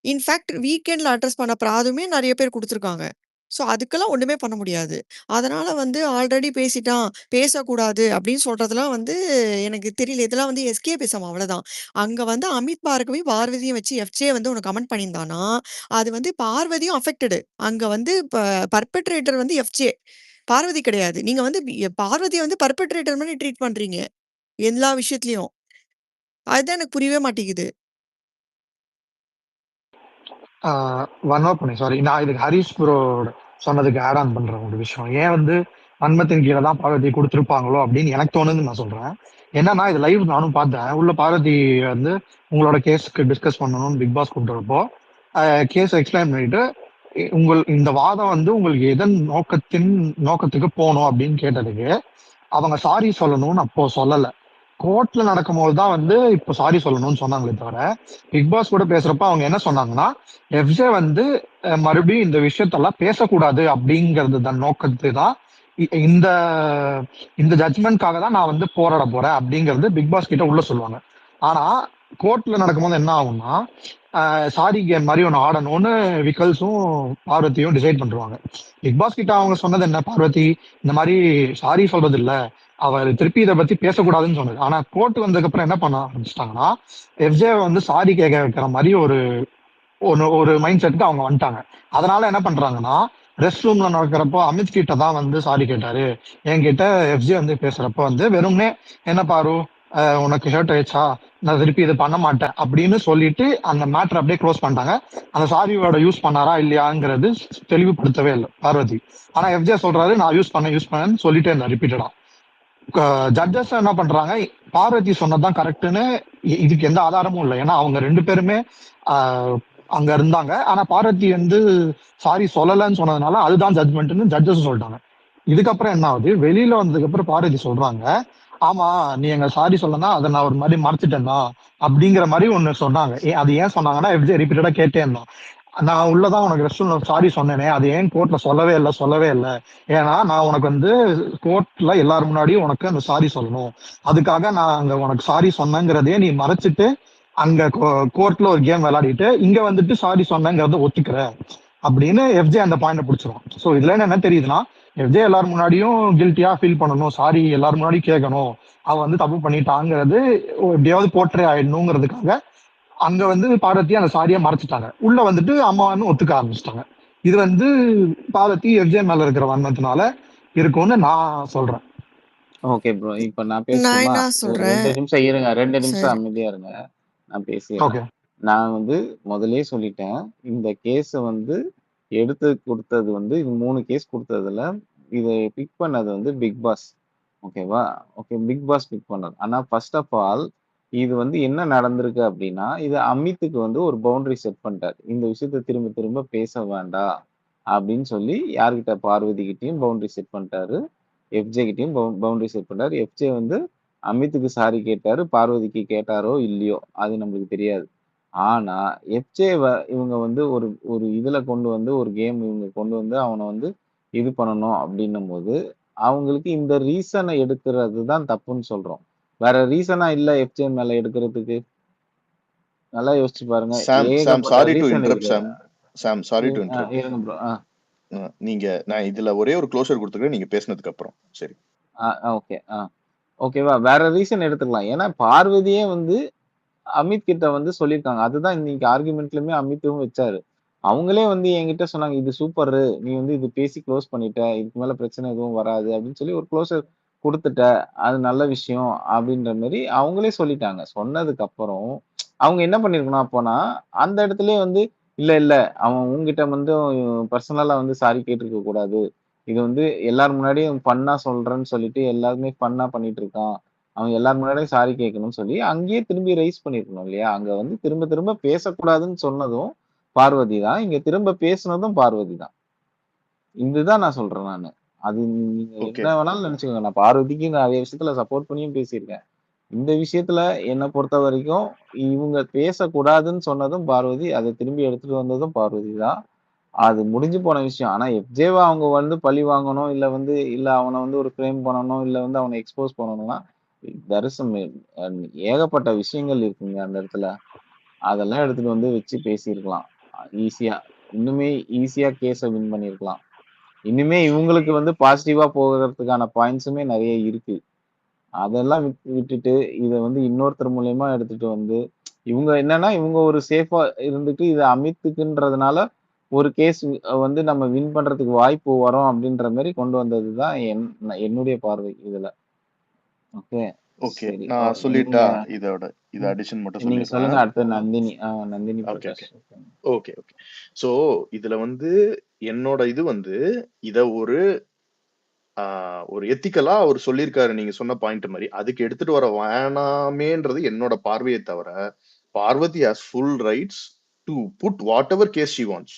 இன்ஃபாக்ட் வீக்கெண்ட்ல அட்ரஸ் பண்ண பிராதுமே நெறைய பேர் குடுத்துருக்காங்க. ஸோ அதுக்கெல்லாம் ஒண்ணுமே பண்ண முடியாது. அதனால வந்து ஆல்ரெடி பேசிட்டான், பேசக்கூடாது அப்படின்னு சொல்றதெல்லாம் வந்து எனக்கு தெரியல. இதெல்லாம் வந்து எஸ்கேபிசம் அவ்வளதான். அங்க வந்து அமித் பார்கவையும், பார்வதியும் வச்சு எஃப்ஜே வந்து ஒண்ணு கமெண்ட் பண்ணியிருந்தான்னா, அது வந்து பார்வதியும் அஃபெக்டடு. அங்க வந்து பர்பெட்ரேட்டர் வந்து எஃப்ஜே. பார்வதி கிடையாது. நீங்க வந்து பார்வதிய வந்து பர்பெட்ரேட்டர் மாரி ட்ரீட் பண்றீங்க. எல்லா விஷயத்துலயும். அதுதான் எனக்கு புரியவே மாட்டேங்குது. ஒன் மோர் பண்ணி சாரி, நான் இதுக்கு ஹரிஷ் ப்ரோ சொன்னதுக்கு ஆட் ஆன் பண்றேன் ஒரு விஷயம். ஏன் வந்து வன்மத்தின் கீழே தான் பார்வதி கொடுத்துருப்பாங்களோ அப்படின்னு எனக்கு தோணுதுன்னு நான் சொல்றேன். என்னன்னா இது லைவ் நானும் பார்த்தேன். உள்ள பார்வதி வந்து உங்களோட கேஸுக்கு டிஸ்கஸ் பண்ணணும்னு பிக் பாஸ் கூப்பிட்டுறப்போ கேஸ் எக்ஸ்பிளைன் பண்ணிட்டு இந்த வாதம் வந்து உங்களுக்கு எதன் நோக்கத்துக்கு போகணும் அப்படின்னு கேட்டதுக்கு அவங்க சாரி சொல்லணும்னு அப்போ சொல்லல. கோர்ட்ல நடக்கும்போது தான் வந்து இப்போ சாரி சொல்லணும்னு சொன்னாங்களே தவிர பிக் பாஸ் கூட பேசுறப்ப அவங்க என்ன சொன்னாங்கன்னா எஃப்ஜே வந்து மறுபடியும் இந்த விஷயத்தெல்லாம் பேசக்கூடாது அப்படிங்கிறது தான் நோக்கத்து தான் இந்த இந்த ஜட்மெண்ட்காக தான் நான் வந்து போராட போறேன் அப்படிங்கிறது பிக் பாஸ் கிட்ட உள்ள சொல்லுவாங்க. ஆனா கோர்ட்ல நடக்கும்போது என்ன ஆகும்னா சாரி கேம் மாதிரி ஒன்று ஆடணும்னு விக்கல்ஸும் பார்வதியும் டிசைட் பண்ணுவாங்க. பிக் பாஸ் கிட்ட அவங்க சொன்னது என்ன, பார்வதி இந்த மாதிரி சாரி சொல்றது இல்ல, அவர் திருப்பி இதை பத்தி பேசக்கூடாதுன்னு சொன்னது. ஆனா கோர்ட் வந்ததுக்கு அப்புறம் என்ன பண்ண ஆரம்பிச்சிட்டாங்கன்னா எஃப்ஜே வந்து சாரி கேட்க வைக்கிற மாதிரி ஒரு மைண்ட் செட்டுக்கு அவங்க வந்துட்டாங்க. அதனால என்ன பண்றாங்கன்னா ரெஸ்ட் ரூம்ல நடக்கிறப்போ அமித் கிட்ட தான் வந்து சாரி கேட்டாரு, என்கிட்ட எஃப்ஜே வந்து பேசுறப்ப வந்து வெறும்னே என்ன பாரு உனக்கு ஹர்ட் ஆயிடுச்சா, நான் திருப்பி இது பண்ண மாட்டேன் அப்படின்னு சொல்லிட்டு அந்த மேட்டர் அப்படியே க்ளோஸ் பண்ணிட்டாங்க. அந்த சாரி வேர்டை யூஸ் பண்ணாரா இல்லையாங்கிறது தெளிவுபடுத்தவே இல்லை பார்வதி. ஆனா எஃப்ஜே சொல்றாரு நான் யூஸ் பண்ணேன்னு சொல்லிட்டே இருந்தேன் ரிப்பீட்டடா. ஜட்ஜஸ் என்ன பண்றாங்க, பார்வதி சொன்னதுதான் கரெக்ட்னு இதுக்கு எந்த ஆதாரமும் இல்லை. ஏன்னா அவங்க ரெண்டு பேருமே அங்க இருந்தாங்க. ஆனா பார்வதி வந்து சாரி சொல்லலன்னு சொன்னதுனால அதுதான் ஜட்மெண்ட்னு ஜட்ஜஸ் சொல்லிட்டாங்க. இதுக்கப்புறம் என்ன ஆகுது, வெளியில வந்ததுக்கு அப்புறம் பார்வதி சொல்றாங்க ஆமா நீ எங்க சாரி சொல்லனா அதை நான் ஒரு மாதிரி மறைச்சிட்டேன்னா அப்படிங்கிற மாதிரி ஒண்ணு சொன்னாங்க. அது ஏன் சொன்னாங்கன்னா எஃப்ஜே ரிப்பீட்டடா கேட்டே இருந்தான், நான் உள்ளதான் உனக்கு ரெஸ்ட் சாரி சொன்னேனே அது ஏன் கோர்ட்ல சொல்லவே இல்லை. ஏன்னா நான் உனக்கு வந்து கோர்ட்ல எல்லாரும் முன்னாடியும் உனக்கு அந்த சாரி சொல்லணும், அதுக்காக நான் அங்க உனக்கு சாரி சொன்னேங்கிறதே நீ மறைச்சிட்டு அங்க கோர்ட்ல ஒரு கேம் விளையாடிட்டு இங்க வந்துட்டு சாரி சொன்னேங்கிறத ஒத்துக்கிற அப்படின்னு எஃப்ஜே அந்த பாயிண்ட பிடிச்சிரும். ஸோ இதுல என்ன தெரியுதுன்னா எஃப்ஜே எல்லாரும் முன்னாடியும் கில்ட்டியா ஃபீல் பண்ணணும், சாரி எல்லாரும் முன்னாடியும் கேட்கணும், அவ வந்து தப்பு பண்ணிட்டாங்கிறது எப்படியாவது போற்றே ஆயிடணுங்கிறதுக்காக அங்க வந்து பார்வதி அந்த சாரியை மறைச்சிட்டாங்க. உள்ள வந்துட்டு அம்மான்னு ஒத்துக்க ஆரம்பிச்சிட்டாங்க. இது வந்து பார்வதி எஃப்ஜே மேல இருக்கிற வன்மத்தினால இருக்கும்னு நான் சொல்றேன். ஓகே ப்ரோ, இப்ப நான் நான் பேசட்டுமா? என்ன ஒரு சொல்றேன் 2 நிமிஷம் இருங்க, 2 நிமிஷம் சரி அமைதியா இருங்க, நான் பேசிடுறேன். ஓகே நான் வந்து முதல்லயே சொல்லிட்டேன், இந்த கேஸ வந்து எடுத்து கொடுத்தது வந்து இது 3 கேஸ் கொடுத்ததுல இதை பிக் பண்ணது வந்து பிக் பாஸ். ஓகேவா? ஓகே, பிக் பாஸ் பிக் பண்ணது. ஆனா ஃபர்ஸ்ட் ஆஃப் ஆல் இது வந்து என்ன நடந்திருக்கு அப்படின்னா, இது அமித்துக்கு வந்து ஒரு பவுண்டரி செட் பண்ணிட்டாரு. இந்த விஷயத்த திரும்ப திரும்ப பேச வேண்டாம் அப்படின்னு சொல்லி யார்கிட்ட, பார்வதி கிட்டயும் பவுண்டரி செட் பண்ணிட்டாரு, எஃப்ஜே கிட்டயும் பவுண்டரி செட் பண்ணாரு. எஃப்ஜே வந்து அமித்துக்கு சாரி கேட்டாரு, பார்வதிக்கு கேட்டாரோ இல்லையோ அது நம்மளுக்கு தெரியாது. ஆனா எஃப்ஜே இவங்க வந்து ஒரு ஒரு இதுல கொண்டு வந்து ஒரு கேம் இவங்க கொண்டு வந்து அவனை வந்து இது பண்ணணும் அப்படின்னும் போது அவங்களுக்கு இந்த ரீசனை எடுக்கிறது தான் தப்புன்னு சொல்றோம். வேற ரீசனா இல்ல எஃப்ஜே மேல எடுக்கிறதுக்கு. நல்லா யோசிச்சு பாருங்க, சாம் ஏகப்பட்ட சாரி டு ரீசன் இன்டரப்ட் இருக்கு. சாம் சாரி டு இன்டரப்ட். இருங்க ப்ரோ. நான் இதுல ஒரே ஒரு க்ளோஷர் கொடுத்துக்கிறேன் நீங்க பேசினதுக்கு அப்புறம். சரி ஓகே. ஓகேவா, வேற ரீசன் எடுத்துக்கலாம். ஏன்னா பார்வதியே வந்து அமித் கிட்ட வந்து சொல்லியிருக்காங்க. அதுதான் இன்னைக்கு ஆர்குமெண்ட்லயுமே அமித்தும் வச்சாரு. அவங்களே வந்து என்கிட்ட சொன்னாங்க, இது சூப்பர், நீ வந்து இது பேசி க்ளோஸ் பண்ணிட்ட, இதுக்கு மேல பிரச்சனை எதுவும் வராது அப்படின்னு சொல்லி ஒரு க்ளோஸர் கொடுத்துட்ட, அது நல்ல விஷயம் அப்படின்ற மாதிரி அவங்களே சொல்லிட்டாங்க. சொன்னதுக்கு அப்புறம் அவங்க என்ன பண்ணிருக்கணும் அப்போனா, அந்த இடத்துலயே வந்து இல்ல இல்ல அவன் உங்ககிட்ட வந்து பர்சனலா வந்து சாரி கேட்டிருக்க கூடாது, இது வந்து எல்லாரும் முன்னாடியும் ஃபன்னா சொல்றேன்னு சொல்லிட்டு எல்லாருமே ஃபன்னா பண்ணிட்டு இருக்கான், அவன் எல்லாரும் முன்னாடியும் சாரி கேட்கணும்னு சொல்லி அங்கேயே திரும்பி ரைஸ் பண்ணிருக்கணும் இல்லையா? அங்க வந்து திரும்ப திரும்ப பேசக்கூடாதுன்னு சொன்னதும் பார்வதி தான், இங்க திரும்ப பேசுனதும் பார்வதி தான். இதுதான் நான் சொல்றேன் நானு. அது நீங்க ஓகே என்ன வேணாலும் நினைச்சுக்கோங்க, நான் பார்வதிக்கு நிறைய விஷயத்துல சப்போர்ட் பண்ணியும் பேசியிருக்கேன். இந்த விஷயத்துல என்ன பொறுத்த வரைக்கும் இவங்க பேசக்கூடாதுன்னு சொன்னதும் பார்வதி, அதை திரும்பி எடுத்துட்டு வந்ததும் பார்வதி தான். அது முடிஞ்சு போன விஷயம். ஆனா எஃப்ஜேவ அவங்க வந்து பழி வாங்கணும், இல்ல வந்து இல்ல அவனை வந்து ஒரு ஃப்ரேம் பண்ணணும், இல்ல வந்து அவனை எக்ஸ்போஸ் பண்ணணும்னா தரிசம் ஏகப்பட்ட விஷயங்கள் இருக்குங்க அந்த இடத்துல. அதெல்லாம் எடுத்துட்டு வந்து வச்சு பேசியிருக்கலாம் ஈஸியா. இன்னுமே ஈஸியா கேஸ வின் பண்ணியிருக்கலாம். இனிமே இவங்களுக்கு வந்து பாசிட்டிவா போகிறதுக்கான பாயிண்ட்ஸுமே நிறைய இருக்கு. அதெல்லாம் விட்டுட்டு இத வந்து இன்னொருத்தர் மூலியமா எடுத்துட்டு வந்து இவங்க என்னன்னா இவங்க ஒரு சேஃபா இருந்துட்டு இத அமித்துக்குன்றதுனால ஒரு கேஸ் வந்து நம்ம வின் பண்றதுக்கு வாய்ப்பு வரும் அப்படின்ற மாதிரி கொண்டு வந்ததுதான் என்னுடைய பார்வை இதுல. ஓகே ஓகே, சரி. நான் சொல்லிட்டா நீங்க இத அடிஷன் மட்டும் நீங்க சொல்லிடுறேன். சொல்லுங்க. அடுத்து Nandini Nandini okay Prakash. Okay okay. So இதுல வந்து என்னோட இது வந்து இத ஒரு எத்திக்கலா அவர் சொல்லியிருக்காரு நீங்க சொன்ன பாயிண்ட் மாதிரி. அதுக்கு எடுத்துட்டு வர வேணாமேன்றது என்னோட பார்வையை தவிர, Parvathi has full rights to put whatever case she wants.